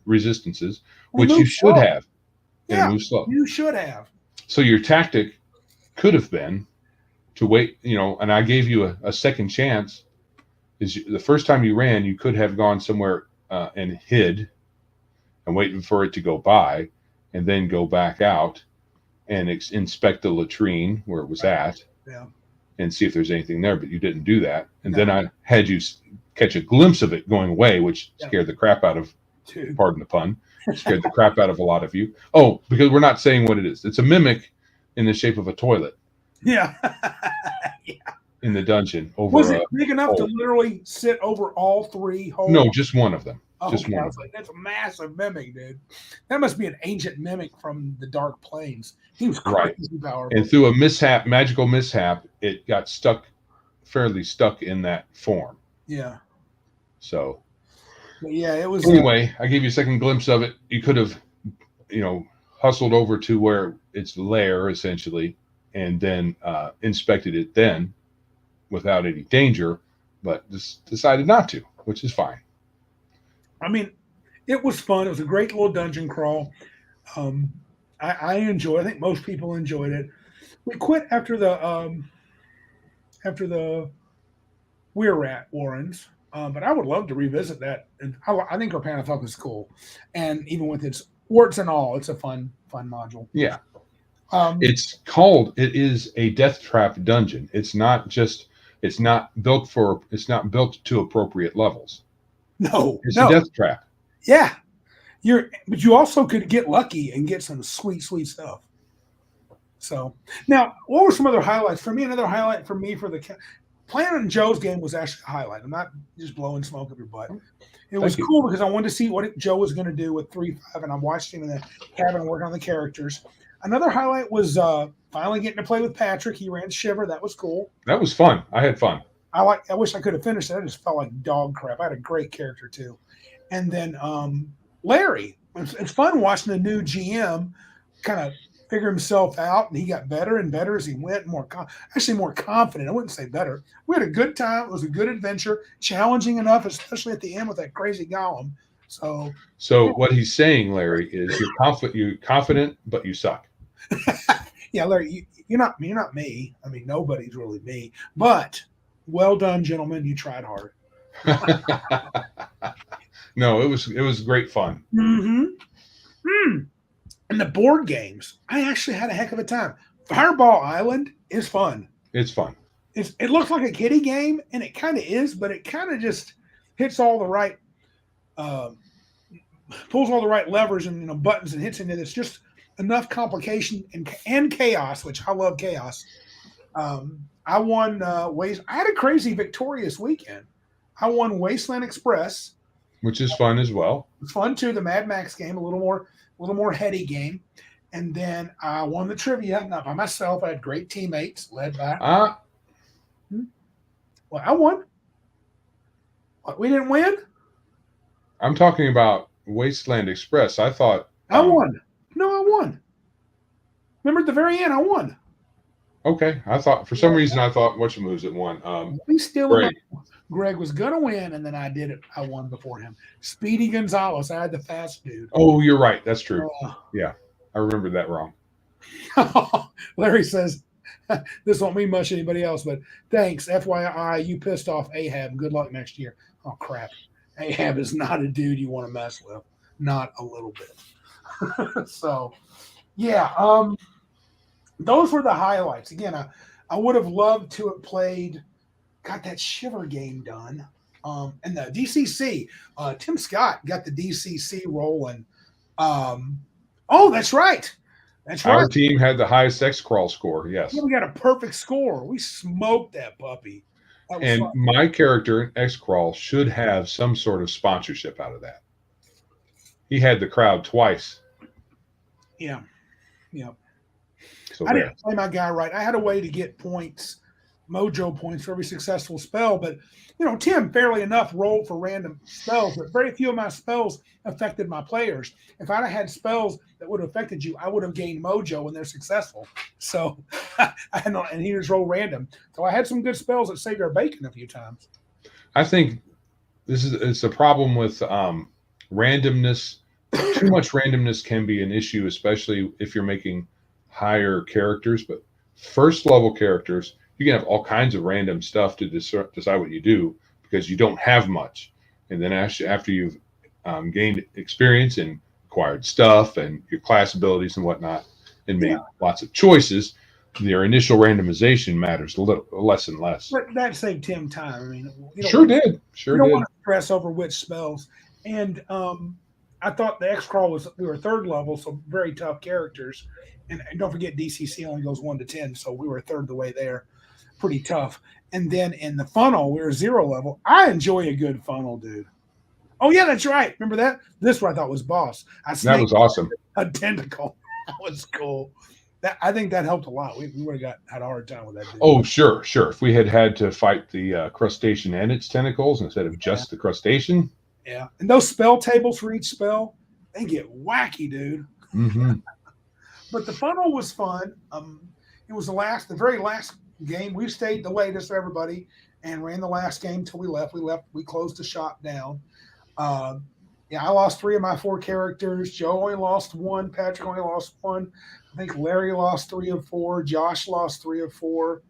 resistances, which you should have. Yeah, move slow. You should have. So your tactic could have been to wait, and I gave you a second chance. Is the first time you ran, you could have gone somewhere and hid and waited for it to go by and then go back out and inspect the latrine where it was at and see if there's anything there, but you didn't do that. And then I had you catch a glimpse of it going away, which scared the crap out of, pardon the pun, scared the crap out of a lot of you. Oh, because we're not saying what it is. It's a mimic in the shape of a toilet. Yeah. In the dungeon over. Was it big enough to literally sit over all 3 holes? No, just one of them. Oh, just one. Like, that's a massive mimic, dude. That must be an ancient mimic from the Dark Plains. He was crazy powerful. And through a magical mishap, it got fairly stuck in that form. Yeah. So. But yeah, it was. Anyway, I gave you a second glimpse of it. You could have, hustled over to where its lair essentially, and then inspected it then, without any danger, but just decided not to, which is fine. I mean, it was fun. It was a great little dungeon crawl. I enjoyed it. I think most people enjoyed it. We quit after the Weir Rat Warrens, but I would love to revisit that. And I think Orphanathuck is cool, and even with its warts and all, it's a fun module. Yeah, it is a death trap dungeon. It's not built to appropriate levels. No, it's a death trap. Yeah, but you also could get lucky and get some sweet stuff. So now, what were some other highlights for me? Another highlight for me for the playing on Joe's game was actually a highlight. I'm not just blowing smoke up your butt. It was cool because I wanted to see what Joe was going to do with 3-5, and I watched him in the cabin working on the characters. Another highlight was finally getting to play with Patrick. He ran Shiver. That was cool. That was fun. I had fun. I wish I could have finished it. I just felt like dog crap. I had a great character too. And then Larry. It's fun watching the new GM kind of figure himself out, and he got better and better as he went. More confident. I wouldn't say better. We had a good time. It was a good adventure, challenging enough, especially at the end with that crazy golem. So what he's saying, Larry, is you're confident, but you suck. Yeah, Larry, you're not me. I mean, nobody's really me. But well done, gentlemen. You tried hard. No, it was great fun. Mm-hmm. And the board games, I actually had a heck of a time. Fireball Island is fun. It's fun. It looks like a kiddie game, and it kind of is, but it kind of just hits all the right, pulls all the right levers and buttons and hits into this. Just enough complication and chaos, which I love chaos. I won I had a crazy victorious weekend. I won Wasteland Express, which is fun as well. It's fun too. The Mad Max game, a little more heady game, and then I won the trivia. Not by myself. I had great teammates led by. Well, I won. What, we didn't win? I'm talking about Wasteland Express. I thought I won. No, I won. Remember at the very end, I won. Okay, I thought for some reason whatchamoos it won. We still Greg was gonna win, and then I did it. I won before him. Speedy Gonzalez. I had the fast dude. Oh, you're right. That's true. Yeah, I remembered that wrong. Larry says, "This won't mean much to anybody else, but thanks. FYI, you pissed off Ahab. Good luck next year." Oh crap! Ahab is not a dude you want to mess with. Not a little bit. So, yeah. Those were the highlights. Again, I would have loved to have got that Shiver game done. And the DCC, Tim Scott got the DCC rolling. Oh, that's right. Our team had the highest XCrawl score. Yes. Yeah, we got a perfect score. We smoked that puppy. And fun. My character in XCrawl should have some sort of sponsorship out of that. He had the crowd twice. Yeah. Yeah. So I didn't play my guy right. I had a way to get points, mojo points for every successful spell, but Tim fairly enough rolled for random spells, but very few of my spells affected my players. If I'd have had spells that would have affected you, I would have gained mojo when they're successful. So and he just rolled random. So I had some good spells that saved our bacon a few times. I think it's a problem with randomness. Too much randomness can be an issue, especially if you're making higher characters, but first level characters, you can have all kinds of random stuff to decide what you do because you don't have much. And then after you've gained experience and acquired stuff and your class abilities and whatnot and made lots of choices, your initial randomization matters a little less and less. But that saved Tim time. I mean, Sure did. You don't want to stress over which spells. And I thought the XCrawl we were third level, so very tough characters. And don't forget, DCC only goes 1 to 10, so we were a third of the way there. Pretty tough. And then in the funnel, we were 0 level. I enjoy a good funnel, dude. Oh, yeah, that's right. Remember that? This one I thought was boss. That was awesome. A tentacle. That was cool. I think that helped a lot. We would have had a hard time with that. Dude. Oh, sure. If we had to fight the crustacean and its tentacles instead of just the crustacean. Yeah. And those spell tables for each spell, they get wacky, dude. Mm-hmm. But the funnel was fun. It was the very last game. We stayed the latest of everybody and ran the last game till we left. We closed the shop down. I lost 3 of my 4 characters. Joe only lost 1. Patrick only lost 1. I think Larry lost 3 of 4. Josh lost 3 of 4.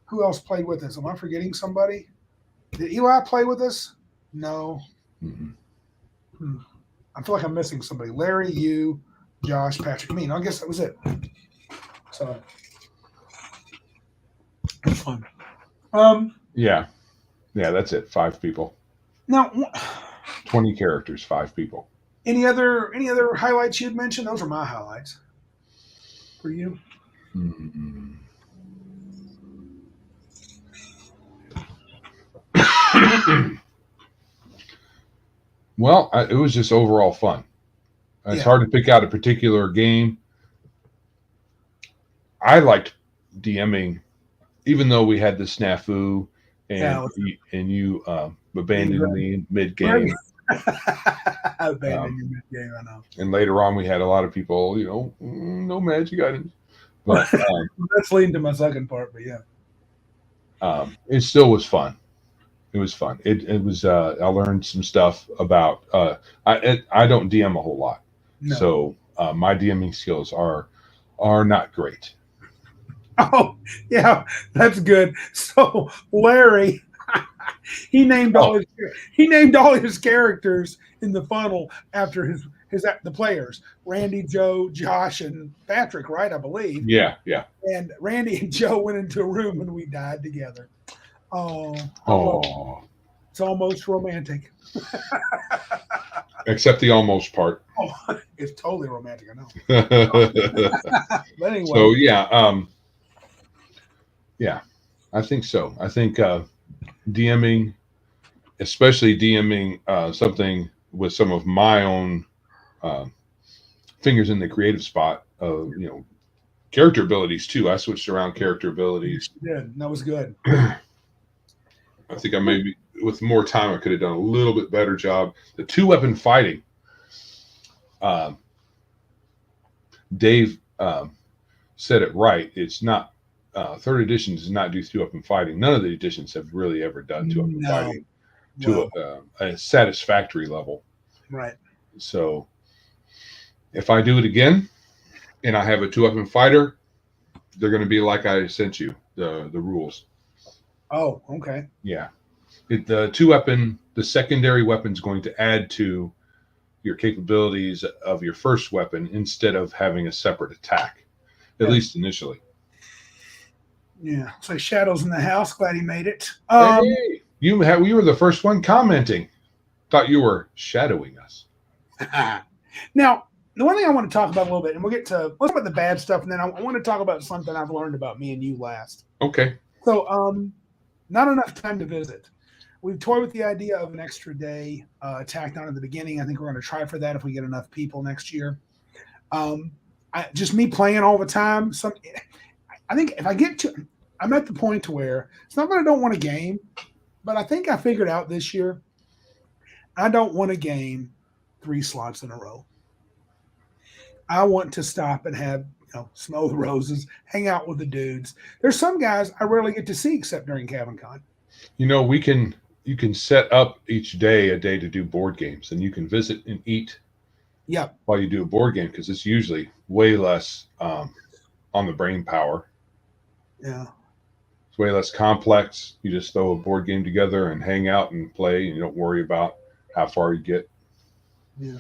Who else played with us? Am I forgetting somebody? Did Eli play with us? No. Mm-hmm. I feel like I'm missing somebody. Larry, you, Josh, Patrick, me. I guess that was it. So it's fun. Yeah, that's it. 5 people. Now, 20 characters, 5 people. Any other highlights you'd mention? Those are my highlights for you. Mm-hmm. Well, it was just overall fun. It's hard to pick out a particular game. I liked DMing, even though we had the snafu and you abandoned me mid game. Abandoned you mid game, I know. And later on, we had a lot of people, no magic items. But that's leading to my second part. But yeah, it still was fun. It was fun. It was. I learned some stuff about. I don't DM a whole lot, so my DMing skills are not great. Oh yeah, that's good. So Larry, he named all his characters in the funnel after the players: Randy, Joe, Josh, and Patrick. Right, I believe. Yeah. And Randy and Joe went into a room and we died together. Oh, it's almost romantic. Except the almost part. Oh, it's totally romantic, I know. But anyway. So yeah, I think so. I think DMing, especially DMing something with some of my own fingers in the creative spot of character abilities too. I switched around character abilities. Yeah, that was good. I think I maybe with more time I could have done a little bit better job. The 2-weapon fighting. Dave said it right. It's not 3rd edition does not do 2-weapon fighting. None of the editions have really ever done 2-weapon fighting to a satisfactory level. Right. So if I do it again and I have a 2-weapon fighter, they're going to be like I sent you the rules. Oh, okay. Yeah. The 2-weapon, the secondary weapon is going to add to your capabilities of your first weapon instead of having a separate attack, at least initially. Yeah. So Shadow's in the house. Glad he made it. Hey, you were the first one commenting. Thought you were shadowing us. Now, the one thing I want to talk about a little bit, and let's talk about the bad stuff, and then I want to talk about something I've learned about me and you last. Okay. So, not enough time to visit. We've toyed with the idea of an extra day tacked on at the beginning. I think we're going to try for that if we get enough people next year. Just me playing all the time. I think if I'm at the point to where it's not that I don't want a game, but I think I figured out this year I don't want a game 3 slots in a row. I want to stop and have smell the roses, hang out with the dudes. There's some guys I rarely get to see except during CavinCon. You can set up each day a day to do board games, and you can visit and eat while you do a board game because it's usually way less on the brain power. Yeah. It's way less complex. You just throw a board game together and hang out and play, and you don't worry about how far you get. Yeah.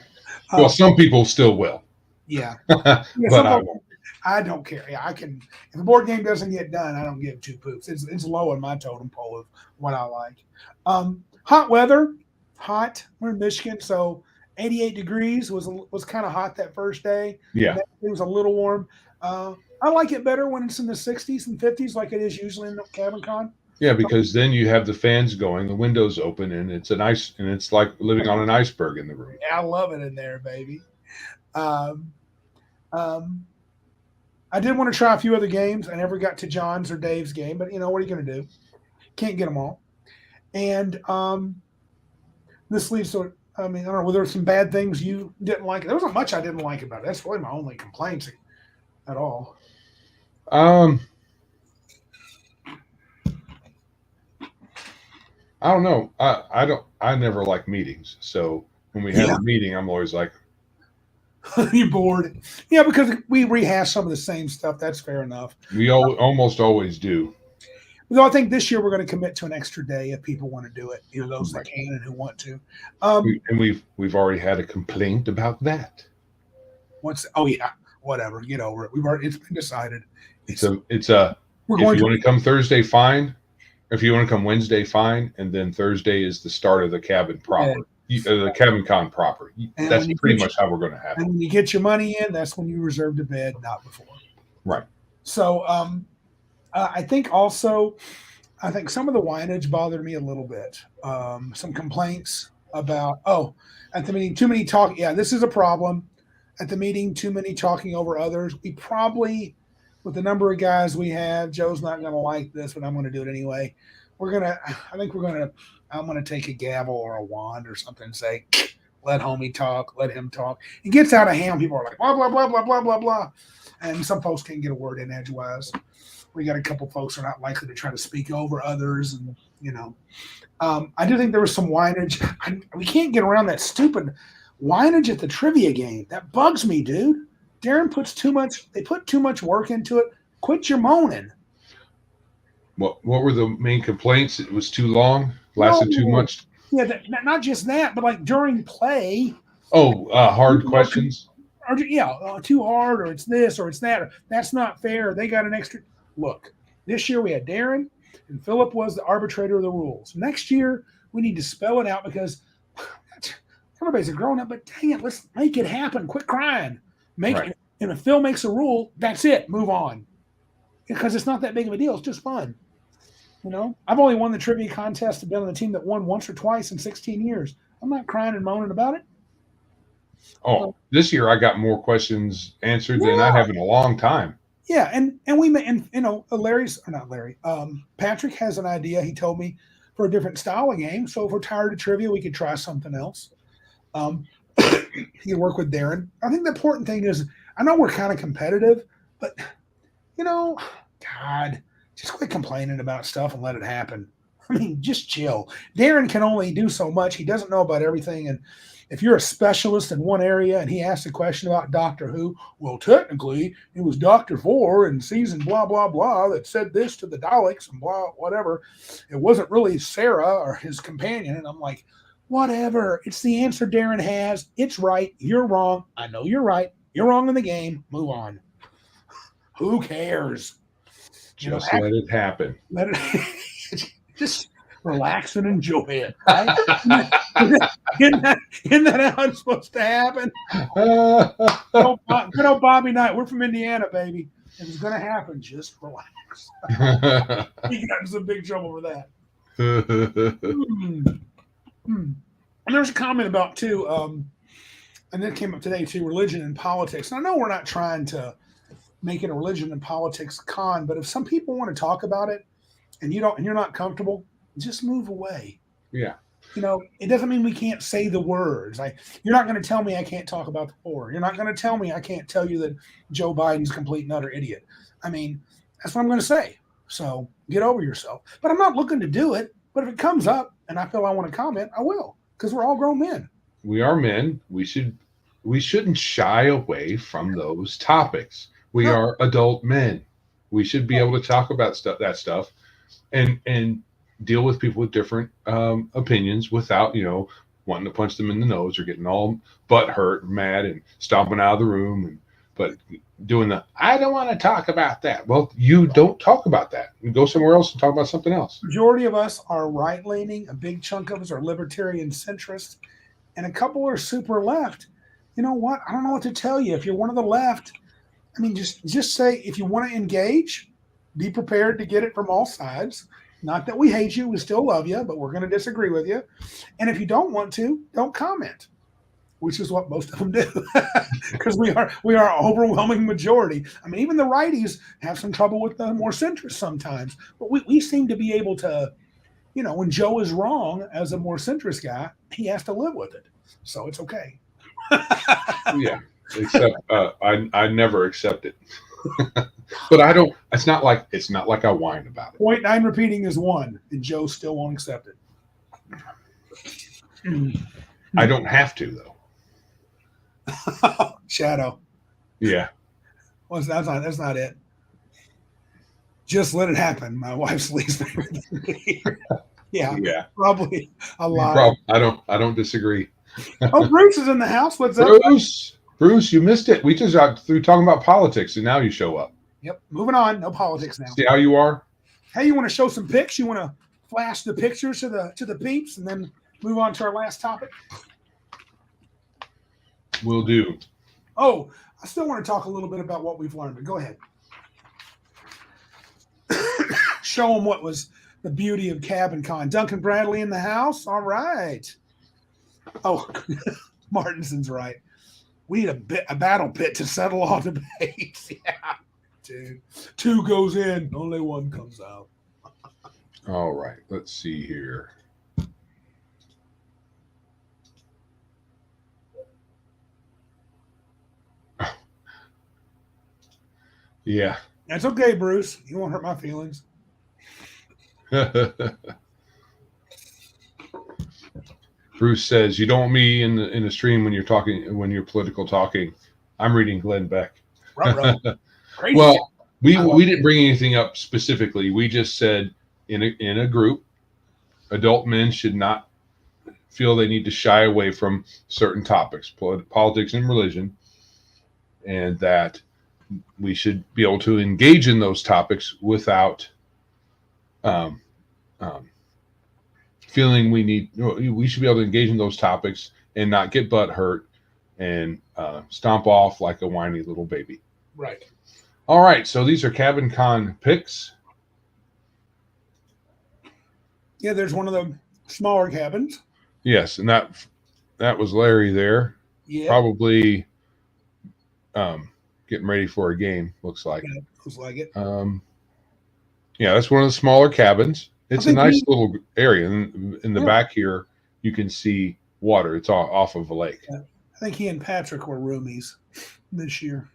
Well, some people still will. Yeah. But I won't. I don't care. Yeah, I can. If a board game doesn't get done, I don't give 2 poops. It's low on my totem pole of what I like. Hot weather, hot. We're in Michigan, so 88 degrees was kind of hot that first day. Yeah. It was a little warm. I like it better when it's in the 60s and 50s, like it is usually in the cabin con. Yeah, because then you have the fans going, the windows open, and it's it's like living on an iceberg in the room. Yeah, I love it in there, baby. I did want to try a few other games. I never got to John's or Dave's game, but what are you going to do? Can't get them all. And this leads to, I don't know, were there some bad things you didn't like? There wasn't much I didn't like about it. That's really my only complaints at all. I don't know. I never like meetings. So when we have a meeting, I'm always like, you're bored. Yeah, because we rehash some of the same stuff. That's fair enough. We almost always do. Though I think this year we're going to commit to an extra day if people want to do it. Those that can and who want to. We've already had a complaint about that. Oh yeah, whatever. Get over it. It's been decided. If you want to come Thursday, fine. If you want to come Wednesday, fine. And then Thursday is the start of the cabin proper. The cabin con proper. That's pretty much how we're going to have it. And when you get your money in, that's when you reserve the bed, not before. Right. So I think some of the whine-age bothered me a little bit. Some complaints about, at the meeting, too many talk. Yeah, this is a problem. At the meeting, too many talking over others. We probably, with the number of guys we have, Joe's not going to like this, but I'm going to do it anyway. I'm going to take a gavel or a wand or something and say, let homie talk, let him talk. It gets out of hand. People are like, blah, blah, blah, blah, blah, blah, blah. And some folks can't get a word in edgewise. We got a couple folks who are not likely to try to speak over others. And, I do think there was some whine-age. We can't get around that stupid whine-age at the trivia game. That bugs me, dude. Darren they put too much work into it. Quit your moaning. What were the main complaints? It was too long, lasted too much. Yeah, not just that, but like during play. Hard questions. Too hard, or it's this, or it's that. Or, that's not fair. They got an extra. Look, this year we had Darren, and Philip was the arbitrator of the rules. Next year we need to spell it out because everybody's a grown up. But dang it, let's make it happen. Quit crying. It. And if Phil makes a rule, that's it. Move on. Because it's not that big of a deal. It's just fun. I've only won the trivia contest. I've been on the team that won once or twice in 16 years. I'm not crying and moaning about it. This year I got more questions answered than I have in a long time. Yeah, and Patrick has an idea. He told me for a different style of game. So if we're tired of trivia, we could try something else. He can work with Darren. I think the important thing is, I know we're kind of competitive, but God, just quit complaining about stuff and let it happen. Just chill. Darren can only do so much. He doesn't know about everything. And if you're a specialist in one area and he asks a question about Doctor Who, well, technically it was Dr. 4 in season blah, blah, blah that said this to the Daleks and blah, whatever. It wasn't really Sarah or his companion. And I'm like, whatever. It's the answer Darren has. It's right. You're wrong. I know you're right. You're wrong in the game. Move on. Who cares? Just let it happen. Let it just relax and enjoy it. Right? Isn't that how it's supposed to happen? Good old Bobby Knight. We're from Indiana, baby. If it's going to happen, just relax. He got in some big trouble for that. And there's a comment about, too, and it came up today, too, religion and politics. And I know we're not trying to make it a religion and politics con, but if some people want to talk about it and you're not comfortable, just move away. Yeah. It doesn't mean we can't say the words. You're not going to tell me I can't talk about the poor. You're not going to tell me I can't tell you that Joe Biden's a complete and utter idiot. That's what I'm going to say. So get over yourself. But I'm not looking to do it. But if it comes up and I feel I want to comment, I will, because we're all grown men. We are men. We shouldn't shy away from those topics. We are adult men. We should be able to talk about that stuff and deal with people with different opinions without, wanting to punch them in the nose or getting all butt hurt and mad and stomping out of the room. But doing I don't want to talk about that. Well, you don't talk about that. You go somewhere else and talk about something else. Majority of us are right-leaning. A big chunk of us are libertarian centrist. and a couple are super left. You know what? I don't know what to tell you. If you're one of the left, I mean, just say if you want to engage, be prepared to get it from all sides. Not that we hate you, we still love you, but we're going to disagree with you. And if you don't want to, don't comment, which is what most of them do, because we are an overwhelming majority. I mean, even the righties have some trouble with the more centrist sometimes, but we seem to be able to, you know, when Joe is wrong as a more centrist guy, he has to live with it, so it's okay. Yeah, except I never accept it. But I don't. It's not like I whine about it. Point 9 repeating is 1, and Joe still won't accept it. I don't have to though. Shadow. Yeah. Well, that's not it. Just let it happen. My wife's least favorite thing. Yeah. Probably a lot. I don't disagree. Oh, Bruce is in the house. What's up? Bruce, you missed it. We just got through talking about politics, and now you show up. Yep. Moving on. No politics now. See how you are? Hey, you want to show some pics? You want to flash the pictures to the peeps, and then move on to our last topic? Will do. Oh, I still want to talk a little bit about what we've learned, but go ahead. Show them what was the beauty of Cabin Con. Duncan Bradley in the house. All right. Oh, Martinson's right. We need a battle pit to settle all debates. Yeah, dude. 2 goes in, only 1 comes out. All right. Let's see here. Yeah. That's okay, Bruce. You won't hurt my feelings. Bruce says, "You don't want me in the stream when you're political talking. I'm reading Glenn Beck." Crazy. Well, we didn't bring anything up specifically. We just said in a group, adult men should not feel they need to shy away from certain topics, politics and religion, and that we should be able to engage in those topics without feeling we should be able to engage in those topics and not get butt hurt and stomp off like a whiny little baby. Right. All right. So these are Cabin Con pics. Yeah, there's one of the smaller cabins. Yes, and that was Larry there. Yeah. Probably getting ready for a game, looks like. Yeah, looks like it. Yeah, that's one of the smaller cabins. It's a nice little area. In the back here, you can see water. It's off of a lake. Yeah. I think he and Patrick were roomies this year.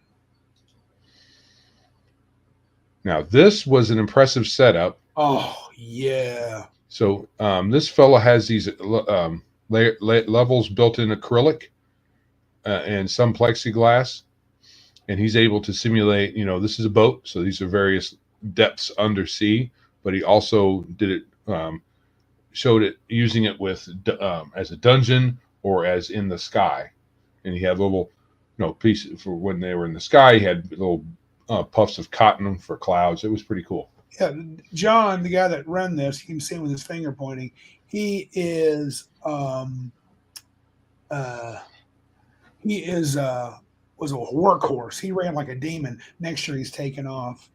Now, this was an impressive setup. Oh, yeah. So this fella has these levels built in acrylic and some plexiglass, and he's able to simulate, this is a boat, so these are various depths under sea, but he also did it, showed it using it with as a dungeon or as in the sky. And he had little, pieces for when they were in the sky. He had little puffs of cotton for clouds. It was pretty cool. Yeah, John, the guy that ran this, you can see him with his finger pointing. He was a workhorse. He ran like a demon. Next year he's taken off.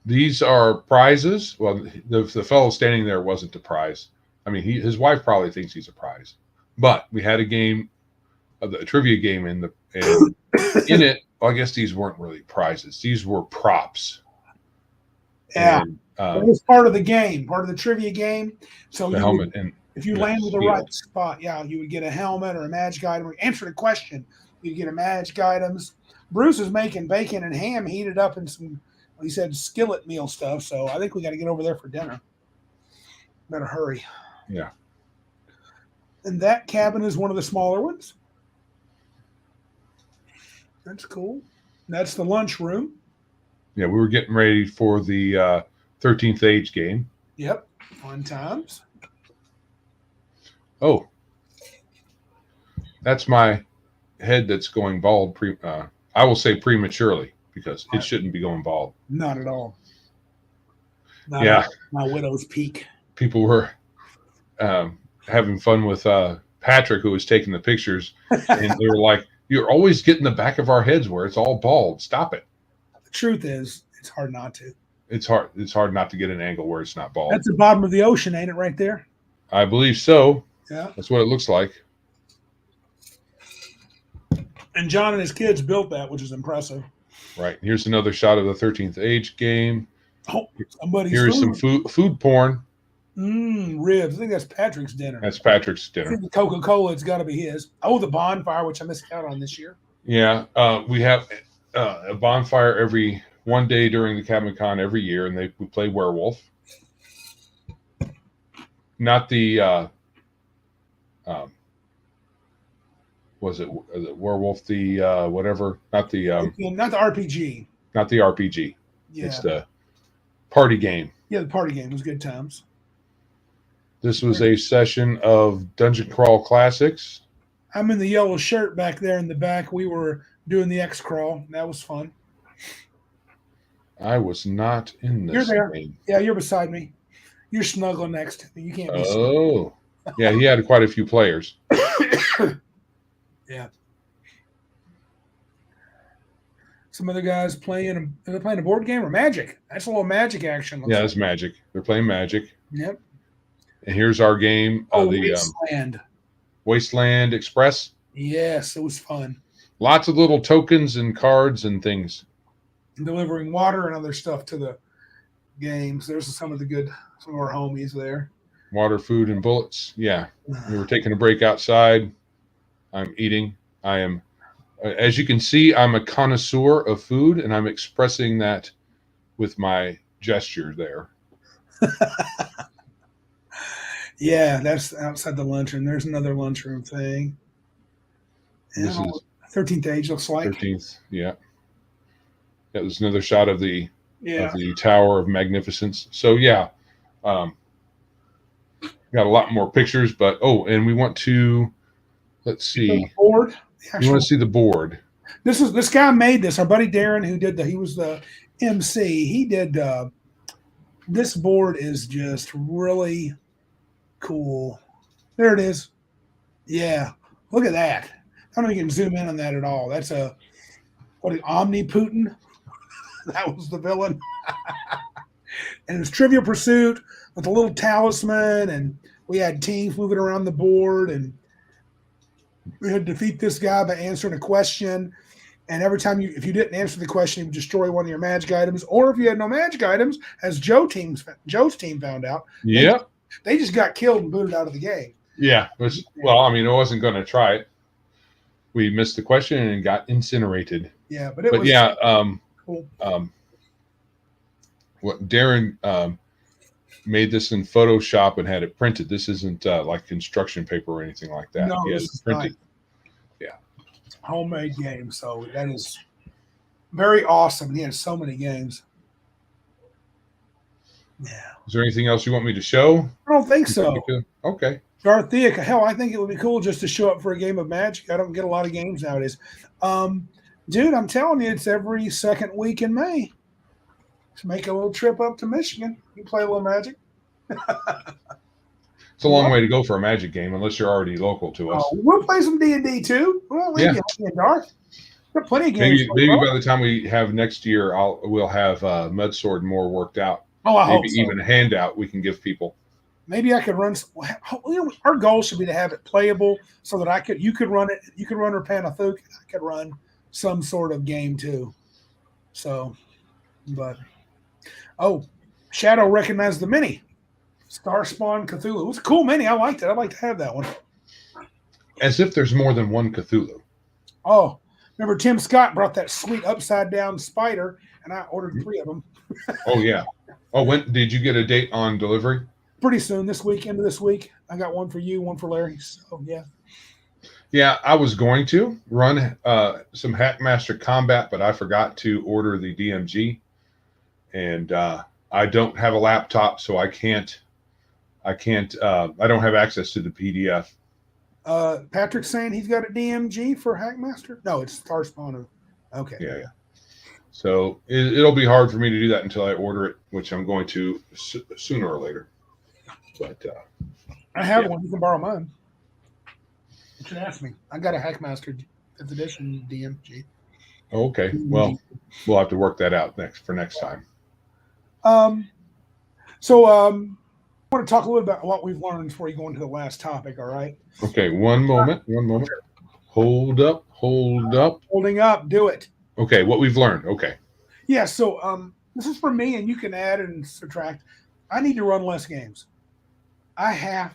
These are prizes. Well, the fellow standing there wasn't a prize. I mean, his wife probably thinks he's a prize. But we had a game, a trivia game in it. Well, I guess these weren't really prizes. These were props. Yeah, it was part of the game, part of the trivia game. So the helmet if you landed the right spot, you would get a helmet or a magic item. Or answer the question, you'd get a magic items. Bruce is making bacon and ham heated up in some, he said, skillet meal stuff. So I think we got to get over there for dinner. Better hurry. Yeah. And that cabin is one of the smaller ones. That's cool. That's the lunch room. Yeah, we were getting ready for the 13th Age game. Yep. Fun times. Oh. That's my head that's going bald. I will say prematurely. because it shouldn't be going bald. Not at all. Not Yeah. at my widow's peak. People were having fun with Patrick, who was taking the pictures, and they were like, "You're always getting the back of our heads where it's all bald. Stop it." The truth is, it's hard not to. It's hard. It's hard not to get an angle where it's not bald. That's the bottom of the ocean, ain't it, right there? I believe so. Yeah. That's what it looks like. And John and his kids built that, which is impressive. Right. Here's another shot of the 13th Age game. Oh, somebody's Here's some food porn. Ribs. I think that's Patrick's dinner. That's Patrick's I dinner. think the Coca-Cola, it's got to be his. Oh, the bonfire, which I missed out on this year. Yeah. We have a bonfire every one day during the Cabin Con every year, and we play werewolf. Not the was it werewolf, the whatever, not the RPG. Not the RPG. Yeah. It's the party game. Yeah, the party game was good times. This was a session of Dungeon Crawl Classics. I'm in the yellow shirt back there in the back. We were doing the XCrawl. That was fun. I was not in this You're there. game. Yeah, you're beside me. You're snuggling next to me. You can't be. Oh, yeah, he had quite a few players. Yeah. Some other guys playing. They're playing a board game or Magic. That's a little Magic action. Yeah, it's Magic. They're playing Magic. Yep. And here's our game. Oh, The Wasteland. Wasteland Express. Yes, it was fun. Lots of little tokens and cards and things. Delivering water and other stuff to the games. There's some of our homies there. Water, food, and bullets. Yeah. We were taking a break outside. I'm eating. I am, as you can see, I'm a connoisseur of food, and I'm expressing that with my gesture there. Yeah, that's outside the lunchroom. There's another lunchroom thing. This is 13th Age, looks like. 13th, yeah. That was another shot of the Tower of Magnificence. So yeah, got a lot more pictures, but and we want to, let's see. The board. You want to see the board? This guy made this. Our buddy Darren, he was the MC. He did. This board is just really cool. There it is. Yeah, look at that. I don't know if you can zoom in on that at all. That's Omni Putin. That was the villain. And it was Trivial Pursuit with a little talisman, and we had teams moving around the board, and we had to defeat this guy by answering a question. And every time if you didn't answer the question, he would destroy one of your magic items. Or if you had no magic items, as Joe's team found out, yeah, they just got killed and booted out of the game. Yeah. Well, I mean, I wasn't going to try it. We missed the question and got incinerated. Yeah, but was cool. What Darren made this in Photoshop and had it printed. This isn't like construction paper or anything like that. No, this is printed. Not. Yeah, homemade game. So that is very awesome. He has so many games. Yeah. Is there anything else you want me to show? I don't think so. Okay. Dorothea, hell, I think it would be cool just to show up for a game of Magic. I don't get a lot of games nowadays. Dude, I'm telling you, it's every second week in May. Let's make a little trip up to Michigan. You play a little Magic. It's a long way to go for a Magic game unless you're already local to us. We'll play some D&D too. Well, we can in dark. There are plenty of games. Maybe by the time we have next year, we'll have Mudsword more worked out. Oh, I hope maybe so. even a handout we can give people. Maybe I could run. Our goal should be to have it playable so that you could run it. You could run Rapanathuk. I could run some sort of game too. So, but Shadow recognized the mini Starspawn Cthulhu. It was a cool mini. I liked it. I'd like to have that one. As if there's more than one Cthulhu. Oh, remember Tim Scott brought that sweet upside down spider, and I ordered 3 of them. Oh yeah. Oh, when did you get a date on delivery? Pretty soon, this week, end of this week. I got one for you, one for Larry. So yeah. Yeah, I was going to run some Hackmaster Combat, but I forgot to order the DMG, and I don't have a laptop, so I can't. I don't have access to the PDF. Patrick's saying he's got a DMG for Hackmaster. No, it's Starspawn. Okay. Yeah. So it'll be hard for me to do that until I order it, which I'm going to sooner or later. But I have one. You can borrow mine. You should ask me. I got a Hackmaster 5th edition DMG. Okay. Well, we'll have to work that out next time. So I want to talk a little about what we've learned before you go into the last topic. All right. Okay. One moment. Hold up. Holding up. Do it. Okay. What we've learned. Okay. Yeah. So this is for me, and you can add and subtract. I need to run less games. I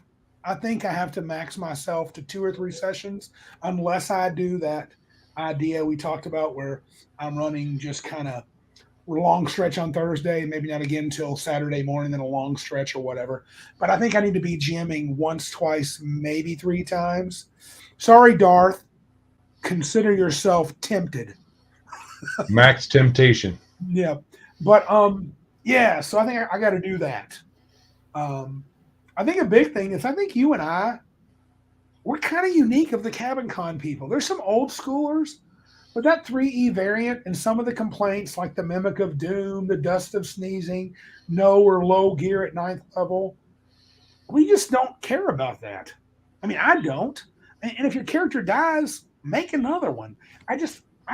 think I have to max myself to 2 or 3 sessions, unless I do that idea we talked about where I'm running just kind of long stretch on Thursday, maybe not again until Saturday morning, then a long stretch or whatever. But I think I need to be GMing once, twice, maybe 3 times. Sorry, Darth. Consider yourself tempted. Max temptation. Yeah. But yeah, so I think I got to do that. I think a big thing is I think you and we're kind of unique of the Cabin Con people. There's some old schoolers, but that 3E variant and some of the complaints like the Mimic of Doom, the Dust of Sneezing, no or low gear at 9th level, we just don't care about that. I mean, I don't. And if your character dies, make another one. I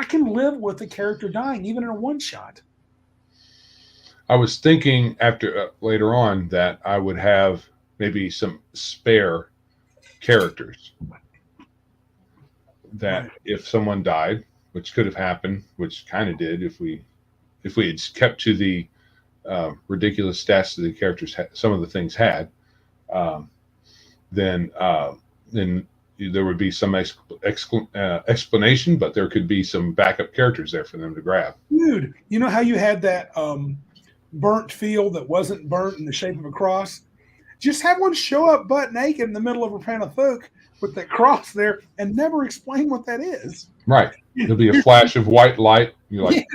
can live with the character dying, even in a one-shot. I was thinking after later on that I would have maybe some spare characters that if someone died, which could have happened, which kind of did if we had kept to the ridiculous stats that the characters some of the things had, then there would be some explanation, but there could be some backup characters there for them to grab. Dude, you know how you had that burnt field that wasn't burnt in the shape of a cross? Just have one show up butt naked in the middle of a Panathuk with that cross there and never explain what that is. Right. There'll be a flash of white light. You're like,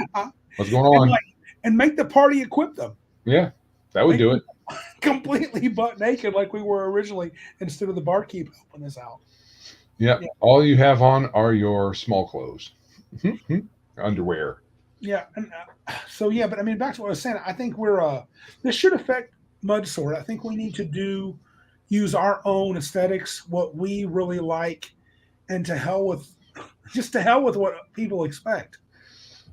what's going on? And make the party equip them. Yeah, that would do it. Completely butt naked like we were originally instead of the barkeep helping us out. Yeah. All you have on are your small clothes. Underwear. Yeah. And but I mean, back to what I was saying, I think this should affect Mudsword. I think we need to use our own aesthetics, what we really like, and to hell with what people expect.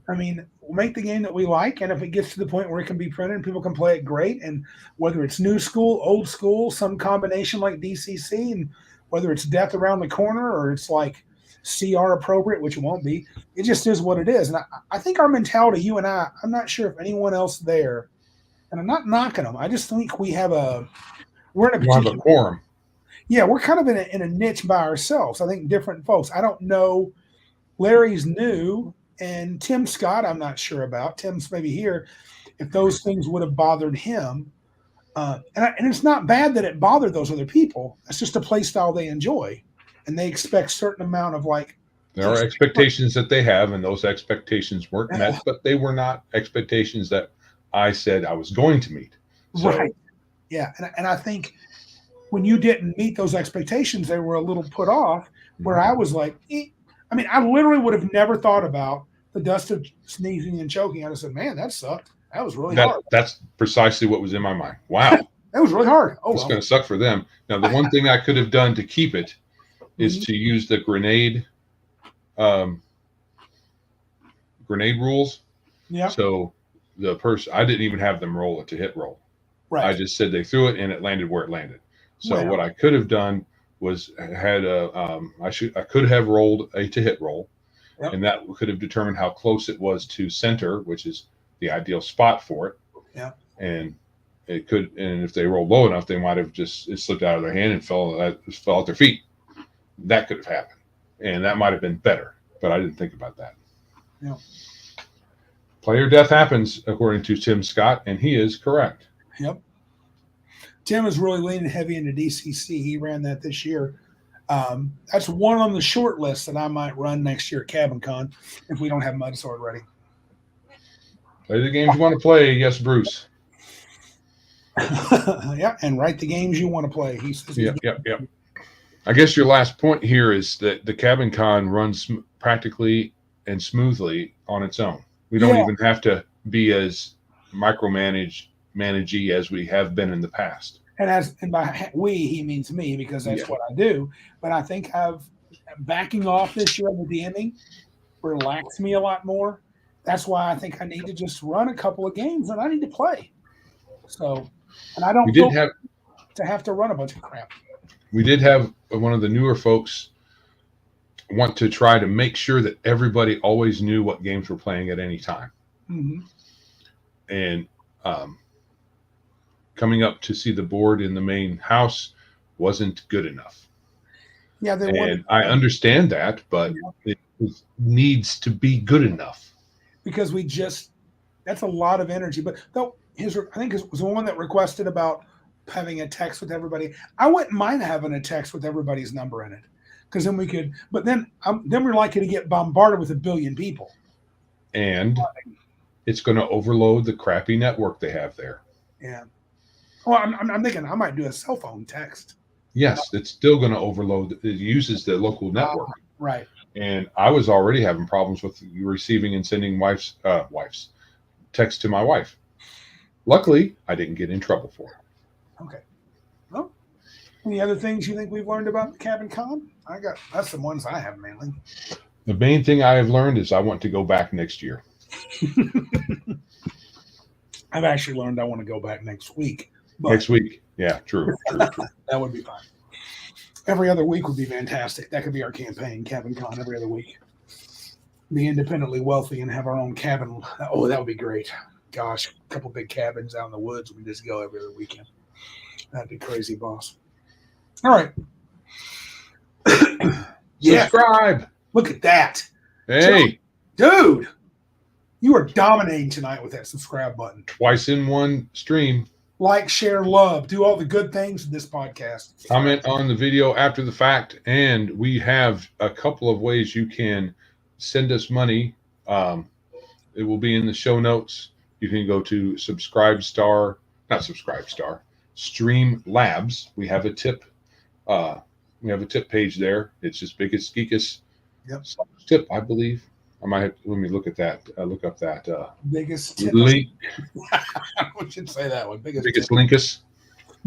I mean, we'll make the game that we like, and if it gets to the point where it can be printed and people can play it, great. And whether it's new school, old school, some combination like DCC, and whether it's death around the corner or it's like CR appropriate, which it won't be, it just is what it is. And I think our mentality, you and I'm not sure if anyone else there, and I'm not knocking them, I just think we're in a quorum. Yeah, we're kind of in a niche by ourselves. I think different folks. I don't know. Larry's new, and Tim Scott, I'm not sure about. Tim's maybe here. If those things would have bothered him, and it's not bad that it bothered those other people. It's just a play style they enjoy, and they expect certain amount of There are expectations that they have, and those expectations weren't met, but they were not expectations that I said I was going to meet. So, right. Yeah, and I think when you didn't meet those expectations, they were a little put off, where I was like, I mean, I literally would have never thought about the dust of sneezing and choking. I just said, man, that sucked. That was really hard. That's precisely what was in my mind. Wow. That was really hard. Oh, it's going to suck for them. Now, the one thing I could have done to keep it is to use the grenade rules. Yeah. So the person, I didn't even have them roll it to hit roll. Right. I just said they threw it and it landed where it landed. So what I could have done was I could have rolled a to hit roll, and that could have determined how close it was to center, which is the ideal spot for it. Yeah. And if they rolled low enough, they might have it slipped out of their hand and fell at their feet. That could have happened, and that might have been better, but I didn't think about that. Yeah. Player death happens, according to Tim Scott, and he is correct. Yep. Tim is really leaning heavy into DCC. He ran that this year. That's one on the short list that I might run next year at Cabin Con if we don't have Mudsword ready. Play the games you want to play. Yes, Bruce. Yeah, and write the games you want to play. He says. Yep. I guess your last point here is that the Cabin Con runs practically and smoothly on its own. We don't even have to be as managey as we have been in the past. And by we, he means me, because that's what I do. But I think backing off this year of the DMing relaxed me a lot more. That's why I think I need to just run a couple of games and I need to play. So, and I don't have to run a bunch of crap. We did have one of the newer folks want to try to make sure that everybody always knew what games we're playing at any time. Mm-hmm. And coming up to see the board in the main house wasn't good enough. Yeah, and I understand that, but it needs to be good enough. Because that's a lot of energy. But though I think it was the one that requested about having a text with everybody. I wouldn't mind having a text with everybody's number in it, because then we could. But then we're likely to get bombarded with 1 billion people, and it's going to overload the crappy network they have there. Yeah. Well, I'm thinking I might do a cell phone text. Yes, it's still going to overload. It uses the local network. Right. And I was already having problems with receiving and sending wife's text to my wife. Luckily, I didn't get in trouble for it. Okay. Well, any other things you think we've learned about the Cabin Con? That's the ones I have mainly. The main thing I have learned is I want to go back next year. I've actually learned I want to go back next week. Next week. Yeah, true. That would be fine. Every other week would be fantastic. That could be our campaign, Cabin Con, every other week. Be independently wealthy and have our own cabin. Oh, that would be great. Gosh, a couple big cabins out in the woods. We just go every other weekend. That'd be crazy, boss. All right. Subscribe. Look at that. Hey. Dude, you are dominating tonight with that subscribe button. Twice in one stream. Like, share, love. Do all the good things in this podcast. Comment on the video after the fact. And we have a couple of ways you can send us money. It will be in the show notes. You can go to Streamlabs. We have a tip. We have a tip page there. It's just Biggest Geekus tip, I believe. I might have let me look at that. Look up that biggest tip. Link. We should say that one. Biggest linkus.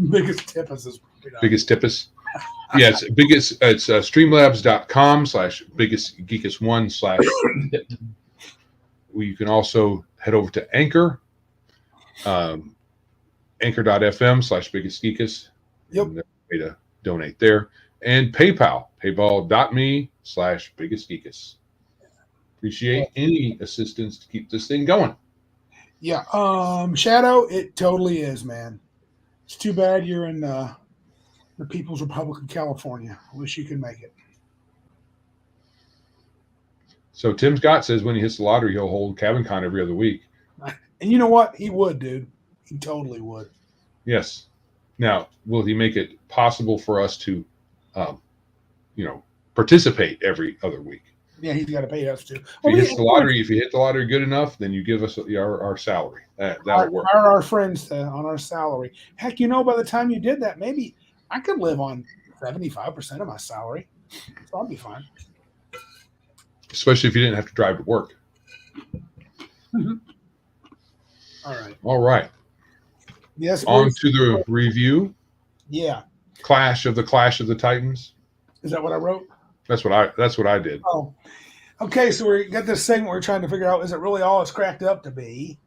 Biggest tipus. Biggest tipus. Yeah, it's biggest. It's streamlabs.com/biggestgeekus1/tip. You can also head over to Anchor, anchor.fm/biggestgeekus. Yep. And there's a way to donate there. And PayPal, paypal.me/biggestgeekus. Appreciate any assistance to keep this thing going. Yeah. Shadow, it totally is, man. It's too bad you're in the People's Republic of California. I wish you could make it. So Tim Scott says when he hits the lottery, he'll hold Cabin Con every other week. And you know what? He would, dude. He totally would. Yes. Now, will he make it possible for us to, participate every other week? Yeah, he's got to pay us too. If you hit the lottery good enough, then you give us our salary. That'll work. Our friends on our salary. Heck, by the time you did that, maybe I could live on 75% of my salary. So I'll be fine. Especially if you didn't have to drive to work. Mm-hmm. All right. Yes. On to the review. Yeah. Clash of the Titans. Is that what I wrote? That's what I did. Oh. Okay, so we got this segment we're trying to figure out, is it really all it's cracked up to be?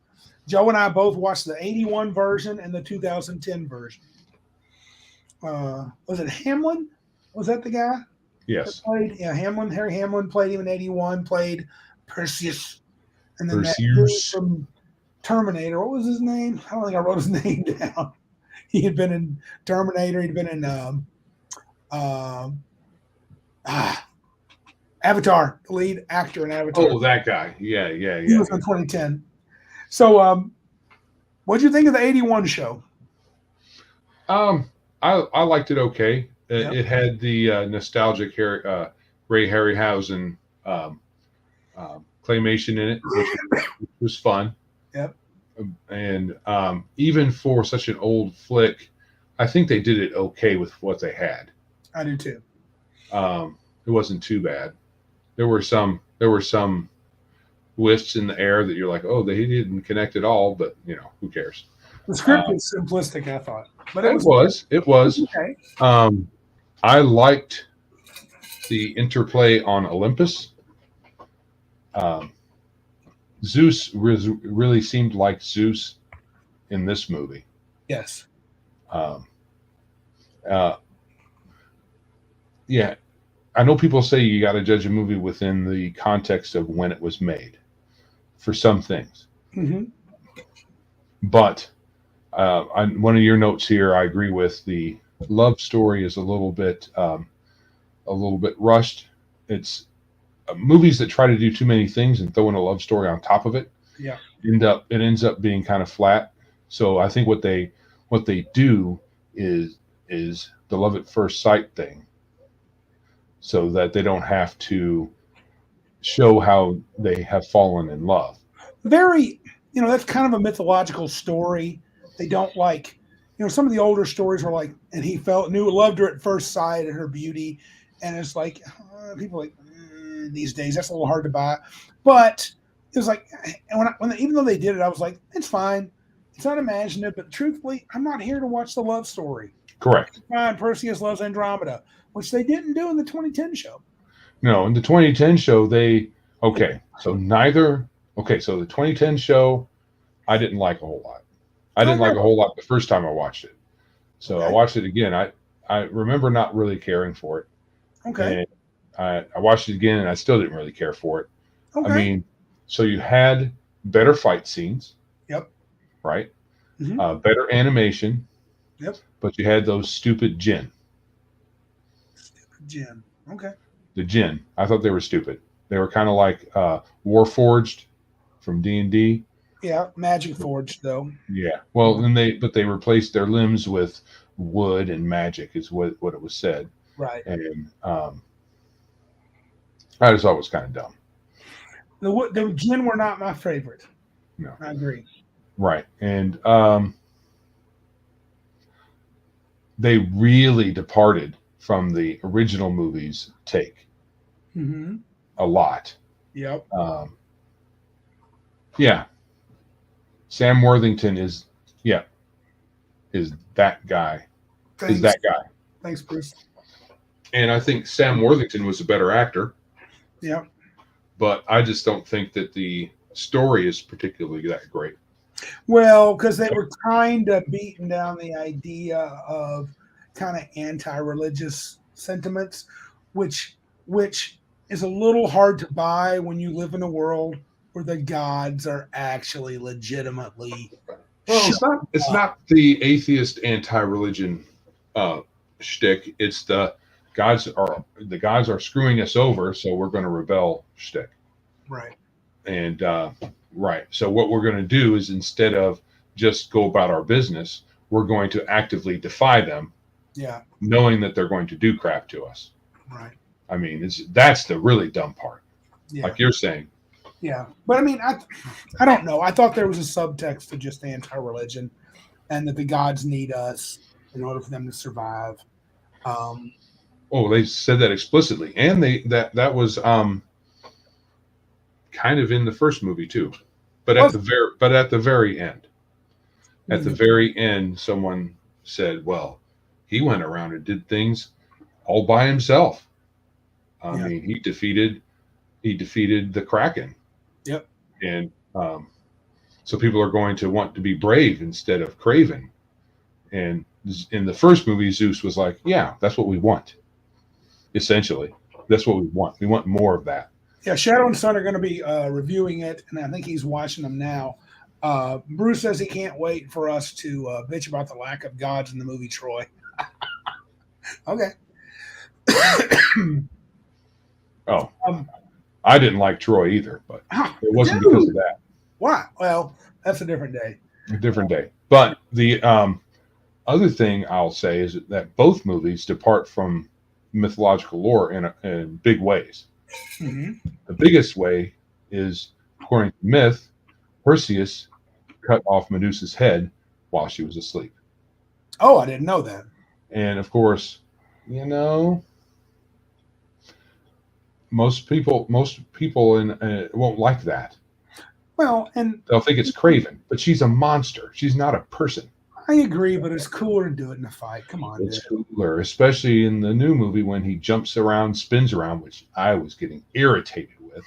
Joe and I both watched the 81 version and the 2010 version. Was it Hamlin? Was that the guy? Yes. Hamlin. Harry Hamlin played him in 81, played Perseus. And then Perseus. that from Terminator. What was his name? I don't think I wrote his name down. He had been in Terminator. He'd been in Avatar, the lead actor in Avatar. Oh, that guy. Yeah. He was in 2010. So, what'd you think of the 81 show? I liked it okay. It had the nostalgic Ray Harryhausen claymation in it, which was fun. Yep. And even for such an old flick, I think they did it okay with what they had. I do too. It wasn't too bad. There were some twists in the air that you're like, oh, they didn't connect at all, but who cares? The script is simplistic, I thought, but It was. okay. I liked the interplay on Olympus. Zeus really seemed like Zeus in this movie. Yes. Yeah, I know people say you got to judge a movie within the context of when it was made for some things. Mm-hmm. But one of your notes here, I agree with. The love story is a little bit rushed. It's movies that try to do too many things and throw in a love story on top of it. Yeah, it ends up being kind of flat. So I think what they do is the love at first sight thing, so that they don't have to show how they have fallen in love. very. That's kind of a mythological story. They don't like. Some of the older stories were like, and he loved her at first sight and her beauty, and it's like people are like these days that's a little hard to buy, but it was like, and even though they did it, I was like, it's fine, it's not imaginative, but truthfully, I'm not here to watch the love story. Correct. Fine, Perseus loves Andromeda, which they didn't do in the 2010 show. No, in the 2010 show, so the 2010 show, I didn't like a whole lot. I didn't like a whole lot the first time I watched it. So I watched it again. I remember not really caring for it. Okay. And I watched it again, and I still didn't really care for it. Okay. I mean, so you had better fight scenes. Yep. Right? Mm-hmm. Better animation. Yep. But you had those stupid Jinn. Stupid Jinn. Okay. The Jinn. I thought they were stupid. They were kind of like Warforged from D&D. Yeah, Magic Forged though. Yeah. Well, then they replaced their limbs with wood and magic, is what it was said. Right. And I just thought it was kind of dumb. The Jinn were not my favorite. No. I agree. Right. And they really departed from the original movie's take. Mm-hmm. A lot. Yep. Yeah. Sam Worthington is that guy. Thanks. Is that guy. Thanks, Bruce. And I think Sam Worthington was a better actor. Yeah. But I just don't think that the story is particularly that great. Well, because they were kind of beating down the idea of kind of anti-religious sentiments, which is a little hard to buy when you live in a world where the gods are actually legitimately. Well, it's not the atheist anti-religion shtick. It's the gods are screwing us over, so we're going to rebel shtick. Right. And right. So what we're going to do is, instead of just go about our business, we're going to actively defy them. Yeah. Knowing that they're going to do crap to us. Right. I mean, that's the really dumb part. Yeah. Like you're saying. Yeah. But I mean, I don't know. I thought there was a subtext to just anti-religion, and that the gods need us in order for them to survive. They said that explicitly, and that was kind of in the first movie too, but at the very end, someone said, "Well, he went around and did things all by himself. I mean, he defeated the Kraken." Yep. And so people are going to want to be brave instead of craven. And in the first movie, Zeus was like, "Yeah, that's what we want. Essentially, that's what we want. We want more of that." Yeah, Shadow and Son are going to be reviewing it, and I think he's watching them now. Bruce says he can't wait for us to bitch about the lack of gods in the movie Troy. Okay. I didn't like Troy either, but it wasn't because of that. Why? Well, that's a different day. A different day. But the other thing I'll say is that both movies depart from mythological lore in big ways. Mm-hmm. The biggest way is, according to myth, Perseus cut off Medusa's head while she was asleep. Oh, I didn't know that. And of course, most people won't like that. Well, and they'll think it's Craven, but she's a monster. She's not a person. I agree, but it's cooler to do it in a fight. Come on, It's dude. cooler, especially in the new movie when he jumps around, spins around, which I was getting irritated with.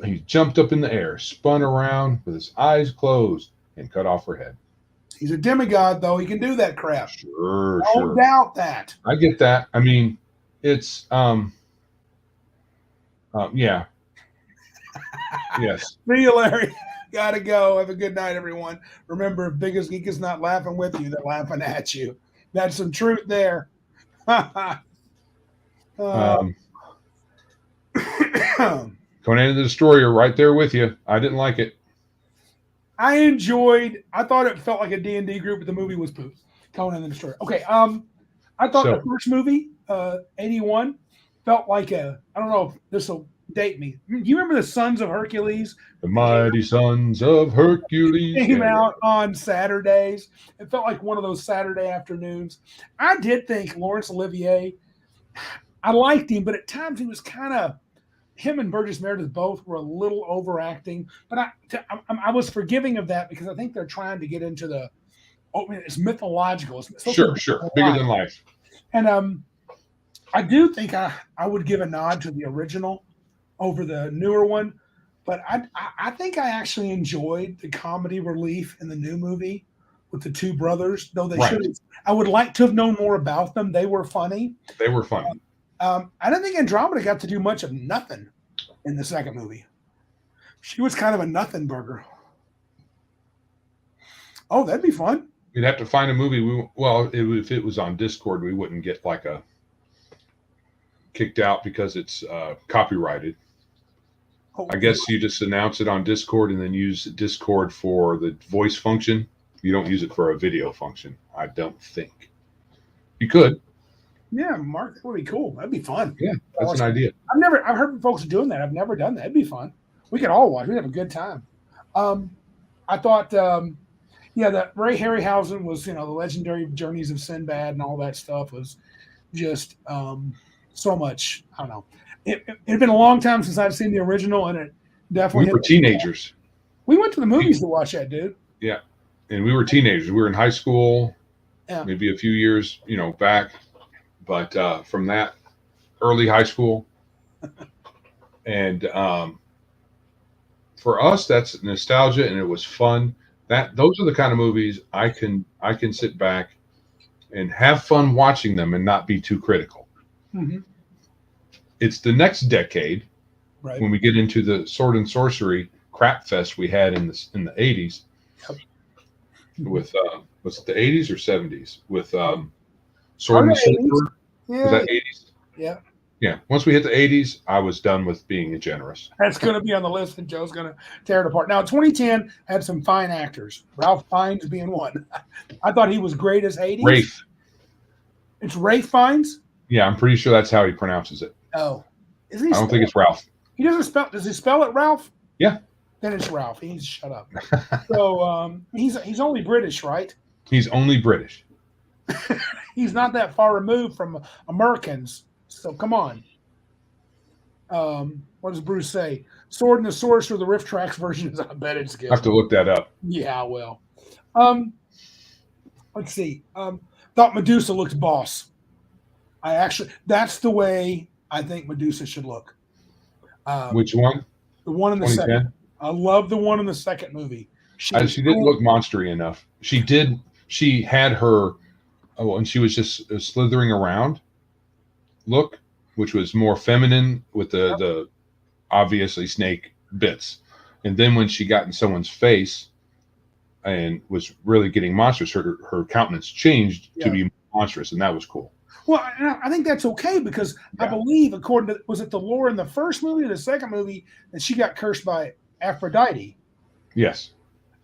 He jumped up in the air, spun around with his eyes closed, and cut off her head. He's a demigod, though. He can do that crap. Sure, Don't doubt that. I get that. I mean, it's yeah. Yes. See you, Larry. Gotta go. Have a good night, everyone. Remember, if Biggest Geek is not laughing with you, they're laughing at you. That's some truth there. Conan the Destroyer, right there with you. I didn't like it. I thought it felt like a D&D group, but the movie was poop. Conan the Destroyer. Okay. I thought the first movie, 81, felt like I don't know if this will date me. Do you remember the Sons of Hercules? The Mighty Sons of Hercules Came out on Saturdays. It felt like one of those Saturday afternoons. I did think Laurence Olivier, I liked him, but at times he was kind of, him and Burgess Meredith both were a little overacting. But I was forgiving of that because I think they're trying to get into it's mythological. It's sure, bigger than life. And I do think I would give a nod to the original over the newer one, but I think I actually enjoyed the comedy relief in the new movie with the two brothers, though they should. I would like to have known more about them. They were funny. I don't think Andromeda got to do much of nothing in the second movie. She was kind of a nothing burger. Oh, that'd be fun. We'd have to find a movie. If it was on Discord, we wouldn't get like a kicked out because it's copyrighted. I guess you just announce it on Discord and then use Discord for the voice function. You don't use it for a video function, I don't think. You could. Yeah, Mark, that would be cool. That'd be fun. Yeah, that's an idea. I've heard folks doing that. I've never done that. It'd be fun. We could all watch. We'd have a good time. I thought, that Ray Harryhausen was, the legendary Journeys of Sinbad and all that stuff was just so much. I don't know. It had been a long time since I've seen the original, and it definitely. We were teenagers. We went to the movies to watch that, dude. Yeah, and we were teenagers. We were in high school, yeah. Maybe a few years, back. But from that early high school, and for us, that's nostalgia, and it was fun. Those are the kind of movies I can sit back and have fun watching them and not be too critical. Mm-hmm. It's the next decade, right, when we get into the sword and sorcery crap fest we had in the 80s. Yep. With was it the 80s or 70s with sword and sorcery? Yeah. Was that 80s? Yeah. Yeah. Once we hit the 80s, I was done with being generous. That's going to be on the list, and Joe's going to tear it apart. Now, 2010 had some fine actors. Ralph Fiennes being one. I thought he was great as Hades. Rafe. It's Rafe Fiennes? Yeah, I'm pretty sure that's how he pronounces it. Oh. I don't think it's Ralph. He doesn't spell. Does he spell it Ralph? Yeah. Then it's Ralph. He needs to shut up. So he's only British, right? He's only British. He's not that far removed from Americans. So come on. What does Bruce say? Sword and the Sorcerer, the Rift Tracks version is, I bet it's good. I have to look that up. Yeah, well. Let's see. Thought Medusa looked boss. That's the way I think Medusa should look. Which one? The one in the second. I love the one in the second movie. She didn't look monstery enough. She had her, and she was just slithering around look, which was more feminine with the obviously snake bits. And then when she got in someone's face and was really getting monstrous, her countenance changed to be monstrous, and that was cool. Well, I think that's okay because I believe, according to, was it the lore in the first movie or the second movie, that she got cursed by Aphrodite? Yes.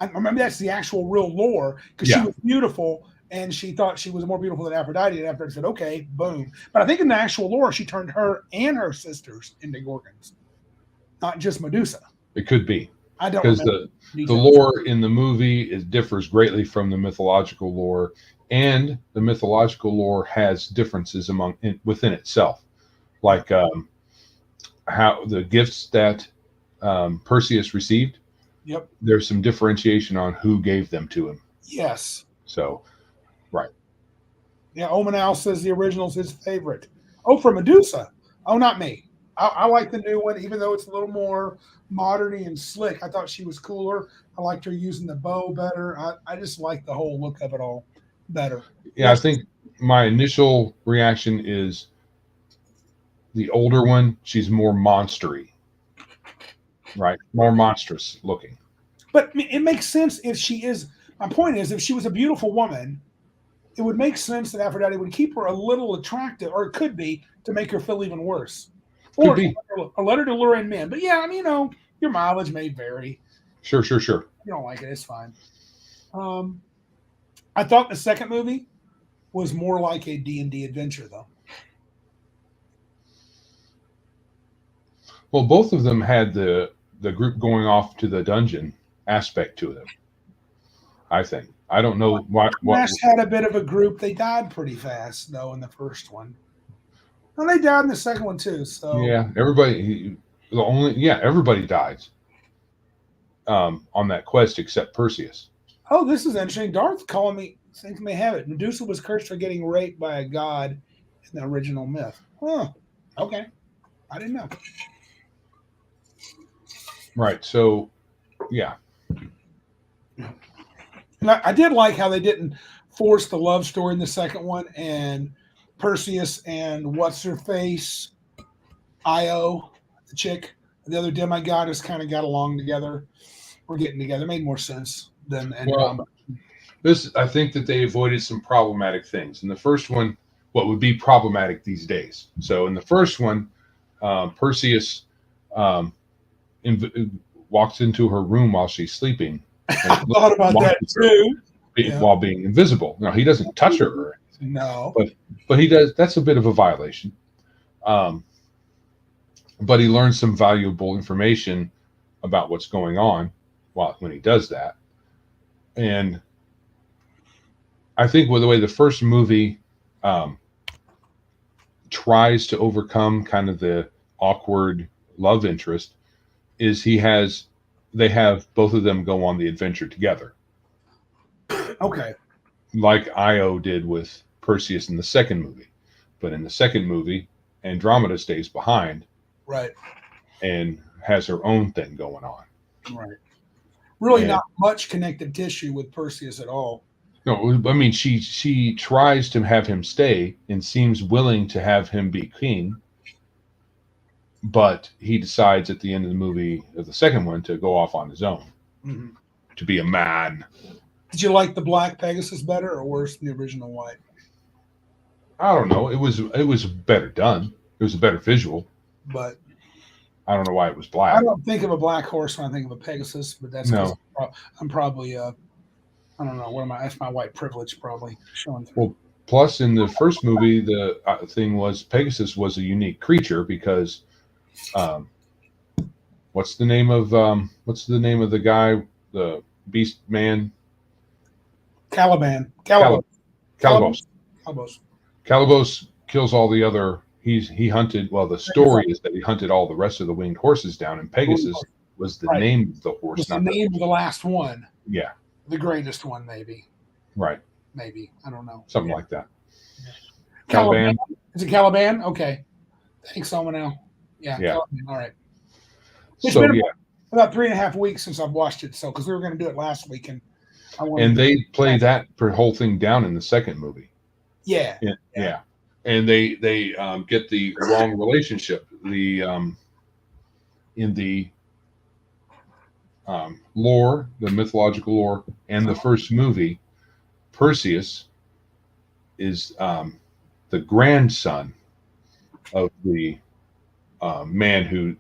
I remember that's the actual real lore because she was beautiful and she thought she was more beautiful than Aphrodite. And Aphrodite said, okay, boom. But I think in the actual lore, she turned her and her sisters into Gorgons, not just Medusa. It could be. I don't because remember the lore in the movie differs greatly from the mythological lore. And the mythological lore has differences within itself, like how the gifts that Perseus received. Yep. There's some differentiation on who gave them to him. Yes. So, right. Yeah, Omanal says the original's his favorite. Oh, for Medusa. Oh, not me. I like the new one, even though it's a little more modern and slick. I thought she was cooler. I liked her using the bow better. I just like the whole look of it all better. Yeah, I think my initial reaction is the older one. She's more monstery, right? More monstrous looking. But it makes sense if she is. My point is, if she was a beautiful woman, it would make sense that Aphrodite would keep her a little attractive, or it could be to make her feel even worse. Or a letter to lure in men. But yeah, I mean, your mileage may vary. Sure. You don't like it, it's fine. I thought the second movie was more like a D&D adventure, though. Well, both of them had the group going off to the dungeon aspect to them, I think. I don't know what had a bit of a group. They died pretty fast, though, in the first one. Well, they died in the second one, too. So yeah, everybody dies on that quest except Perseus. Oh, this is interesting. Darth calling me, thinks may have it. Medusa was cursed for getting raped by a god in the original myth. Huh. Okay. I didn't know. Right. So, yeah. And I did like how they didn't force the love story in the second one, and Perseus and what's-her-face, Io, the chick, the other demigoddess, kind of got along together. We're getting together. It made more sense than Andromeda. I think that they avoided some problematic things. In the first one, what would be problematic these days. So in the first one, Perseus walks into her room while she's sleeping. I thought about that too. While being invisible. Now, he doesn't touch her or anything. No. But he does. That's a bit of a violation. But he learns some valuable information about what's going on when he does that. And I think with the way the first movie tries to overcome kind of the awkward love interest is they have both of them go on the adventure together. Okay. Like Io did with Perseus in the second movie. But in the second movie, Andromeda stays behind. Right. And has her own thing going on. Right. Really not much connective tissue with Perseus at all. No, I mean, she tries to have him stay and seems willing to have him be king. But he decides at the end of the movie, of the second one, to go off on his own. Mm-hmm. To be a man. Did you like the black Pegasus better or worse than the original white? I don't know. It was better done. It was a better visual. But I don't know why it was black. I don't think of a black horse when I think of a Pegasus, but that's because I'm probably I don't know. That's my white privilege probably showing through. Well, plus in the first movie, the thing was Pegasus was a unique creature because, what's the name of the guy, the beast man? Calibos. Calibos kills all the other. He hunted. Well, the story is that he hunted all the rest of the winged horses down, and Pegasus was the name of the horse. Was the name of the last one. Yeah. The greatest one, maybe. Right. Maybe. I don't know. Something like that. Yeah. Caliban. Is it Caliban? Okay. Thanks, Omanel. Yeah. Caliban. All right. It's been about 3.5 weeks since I've watched it, because we were going to do it last week, and they play that whole thing down in the second movie. Yeah. Yeah. And they get the wrong relationship. In the lore, the mythological lore, and the first movie, Perseus is the grandson of the man who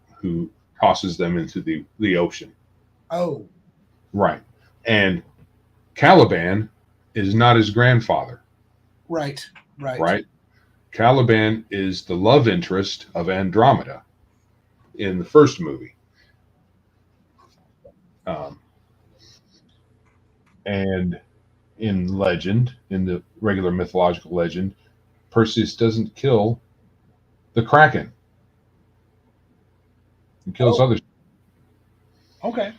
tosses them into the ocean. Oh, right. And Caliban is not his grandfather. Right. Caliban is the love interest of Andromeda in the first movie. And in legend, in the regular mythological legend, Perseus doesn't kill the Kraken. He kills others. Okay.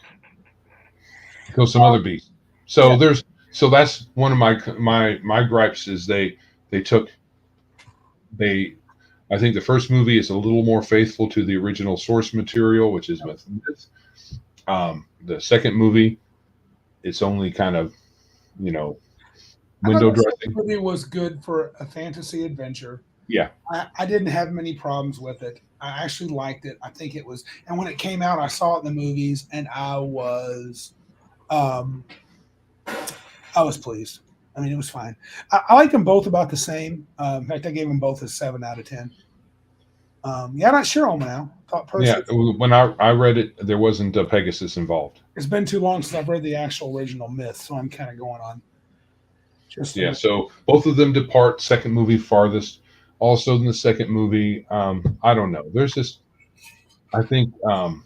Kill some other beasts. So that's one of my gripes is I think the first movie is a little more faithful to the original source material, which is myth. The second movie, it's only kind of, window dressing. The movie was good for a fantasy adventure. Yeah. I didn't have many problems with it. I actually liked it. I think it was, and when it came out, I saw it in the movies, and I was pleased. I mean, it was fine. I like them both about the same. In fact, I gave them both a 7 out of 10. Yeah, not sure on now. Yeah, when I read it, there wasn't a Pegasus involved. It's been too long since I've read the actual original myth, so I'm kind of going on. So both of them depart. Second movie farthest. Also in the second movie, I don't know. There's this, I think, the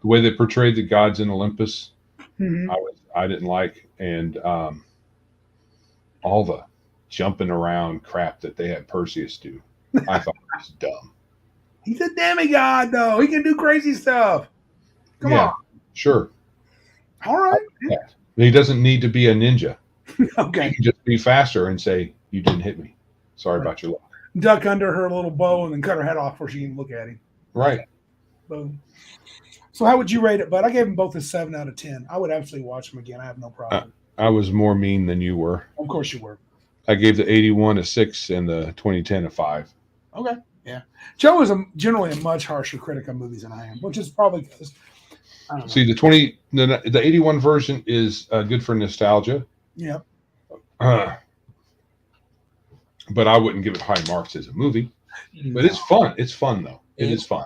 way they portrayed the gods in Olympus, I didn't like, and all the jumping around crap that they had Perseus do, I thought it was dumb. He's a demigod, though. He can do crazy stuff. Come on. Sure. All right. He doesn't need to be a ninja. Okay. He can just be faster and say, "You didn't hit me. Sorry about your luck." Duck under her little bow and then cut her head off before she can look at him. Right. Boom. So how would you rate it, bud? I gave them both a 7 out of 10. I would absolutely watch them again. I have no problem. I was more mean than you were. Of course you were. I gave the 81 a 6 and the 2010 a 5. Okay. Yeah. Joe is generally a much harsher critic of movies than I am, which is probably because I don't know. See, the 81 version is good for nostalgia. Yeah. But I wouldn't give it high marks as a movie. But it's fun. It's fun, though. It is fun.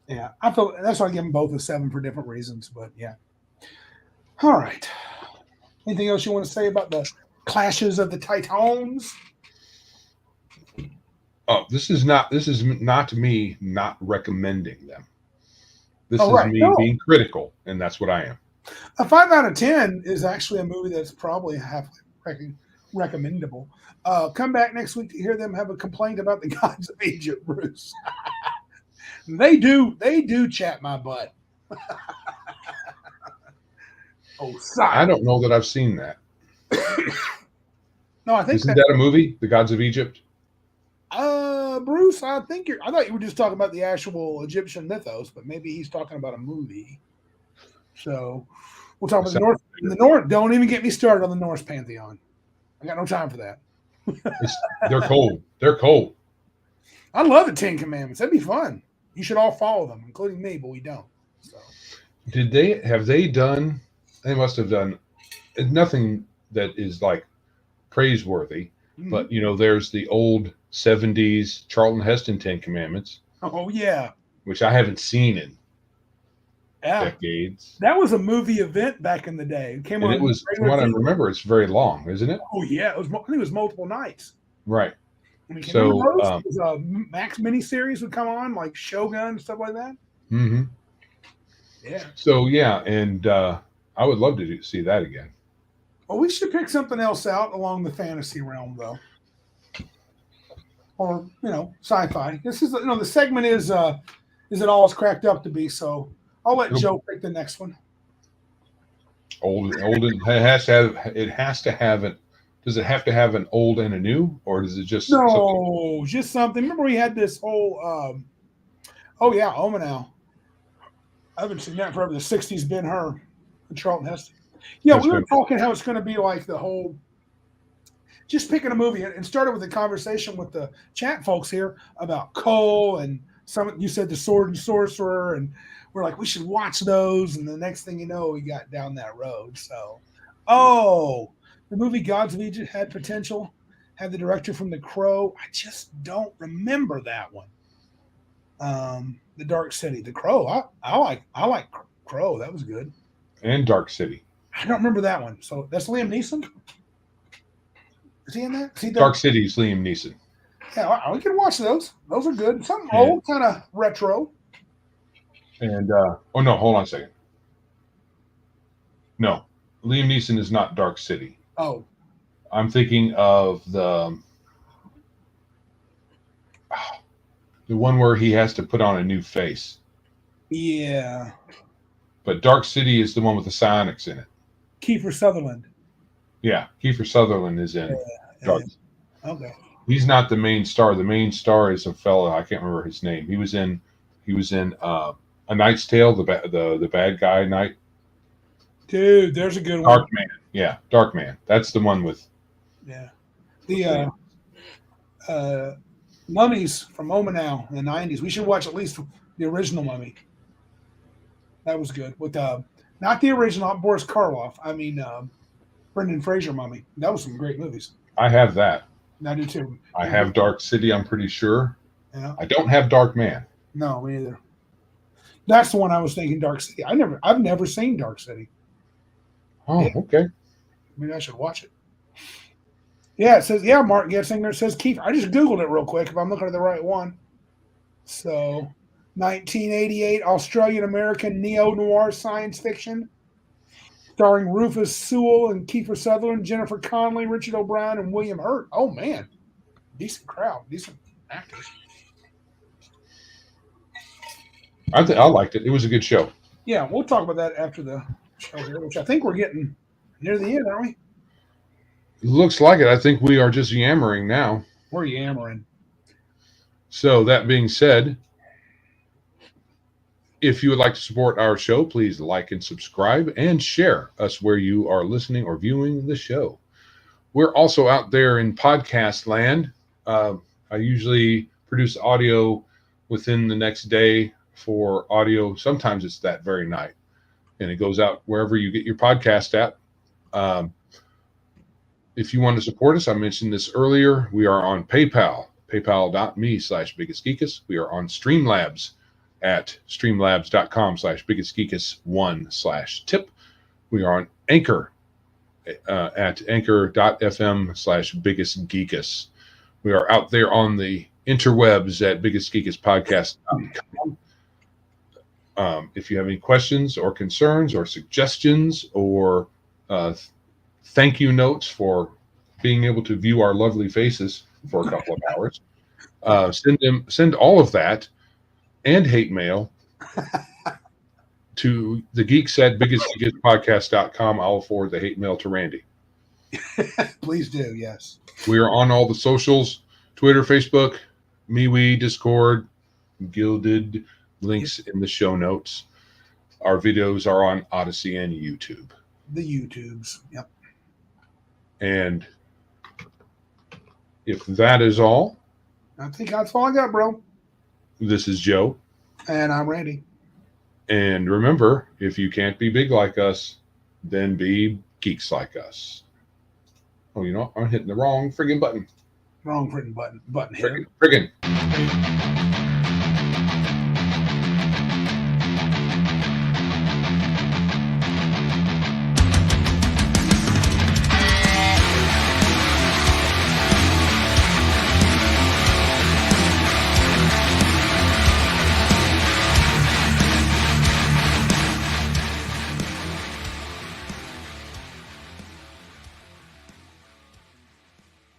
Yeah. I feel that's why I give them both a 7 for different reasons. But yeah. All right. Anything else you want to say about the Clashes of the Titans? Oh, this is not me not recommending them. This is me being critical, and that's what I am. A 5 out of 10 is actually a movie that's probably halfway recommendable. Come back next week to hear them have a complaint about the gods of Egypt, Bruce. They do chat my butt. Oh, sorry. I don't know that I've seen that. No, I think isn't that a movie, The Gods of Egypt? Bruce, I thought you were just talking about the actual Egyptian mythos, but maybe he's talking about a movie. So we'll talk about the North. The North. Don't even get me started on the Norse pantheon. I got no time for that. They're cold. They're cold. I love the 10 Commandments. That'd be fun. You should all follow them, including me, but we don't. So. They must have done nothing that is like praiseworthy, but there's the old 70s Charlton Heston 10 Commandments. Oh yeah. Which I haven't seen in decades. That was a movie event back in the day. It came on. It was, from what I remember, it's very long, isn't it? Oh yeah, I think it was multiple nights. Right. I mean, so it was a Max miniseries would come on, like Shogun and stuff like that. Mm-hmm. Yeah. So yeah, and I would love to see that again. Well, we should pick something else out along the fantasy realm, though, or sci-fi. This is the segment is it all it's cracked up to be? So I'll let Joe pick the next one. Old. It has to have it. Does it have to have an old and a new, or does it just just something? Remember we had this whole Omanau. I haven't seen that forever. The 60s Ben-Hur and Charlton Heston. Yeah, we were talking how it's going to be like the whole, just picking a movie, and started with a conversation with the chat folks here about Cole and you said the Sword and Sorcerer, and we're like, we should watch those, and the next thing you know, we got down that road. So, the movie Gods of Egypt had potential, had the director from The Crow. I just don't remember that one. The Dark City, The Crow. I like Crow. That was good. And Dark City. I don't remember that one. So that's Liam Neeson. Is he in that? Dark City is Liam Neeson. Yeah, we can watch those. Those are good. Something old, kind of retro. And no, hold on a second. No, Liam Neeson is not Dark City. Oh, I'm thinking of the one where he has to put on a new face. Yeah. But Dark City is the one with the psionics in it. Kiefer Sutherland. Yeah, Kiefer Sutherland is in Dark. Okay. He's not the main star. The main star is a fellow, I can't remember his name. He was in A Knight's Tale, the bad guy knight. Dude, there's a good one. Dark Man. Yeah, Dark Man. That's the one with. Yeah. The Mummies from Omanow in the 90s. We should watch at least the original Mummy. That was good. With not the original, not Boris Karloff. I mean Brendan Fraser Mummy. That was some great movies. I have that. I do too. I have Dark City, I'm pretty sure. Yeah. I don't have Dark Man. No, me either. That's the one I was thinking. Dark City. I've never seen Dark City. Oh, okay. Maybe I should watch it. Yeah, it says, Mark Getzinger says Keith. I just Googled it real quick if I'm looking at the right one. So, 1988 Australian-American neo-noir science fiction starring Rufus Sewell and Kiefer Sutherland, Jennifer Connelly, Richard O'Brien, and William Hurt. Oh, man. Decent crowd. Decent actors. I liked it. It was a good show. Yeah, we'll talk about that after the show here, which I think we're getting near the end, aren't we? Looks like it. I think we are just yammering now. We're yammering. So that being said, if you would like to support our show, please like and subscribe and share us where you are listening or viewing the show. We're also out there in podcast land. I usually produce audio within the next day for audio. Sometimes it's that very night, and it goes out wherever you get your podcast at. If you want to support us, I mentioned this earlier, we are on PayPal, paypal.me/biggestgeekus. We are on Streamlabs at streamlabs.com/biggestgeekus1/tip. We are on Anchor at anchor.fm/biggestgeekus. We are out there on the interwebs at biggestgeekuspodcast.com. If you have any questions or concerns or suggestions or thank you notes for being able to view our lovely faces for a couple of hours, send all of that and hate mail to the geeks at biggestgeekuspodcast.com. I'll forward the hate mail to Randy. Please do, yes. We are on all the socials, Twitter, Facebook, MeWe, Discord, Gilded, links in the show notes. Our videos are on Odyssey and YouTube. The YouTubes, yep. And if that is all, I think that's all I got, bro. This is Joe. And I'm Randy. And remember, if you can't be big like us, then be geeks like us. Oh, you know, I'm hitting the wrong friggin' button. Wrong friggin' button here. Friggin'.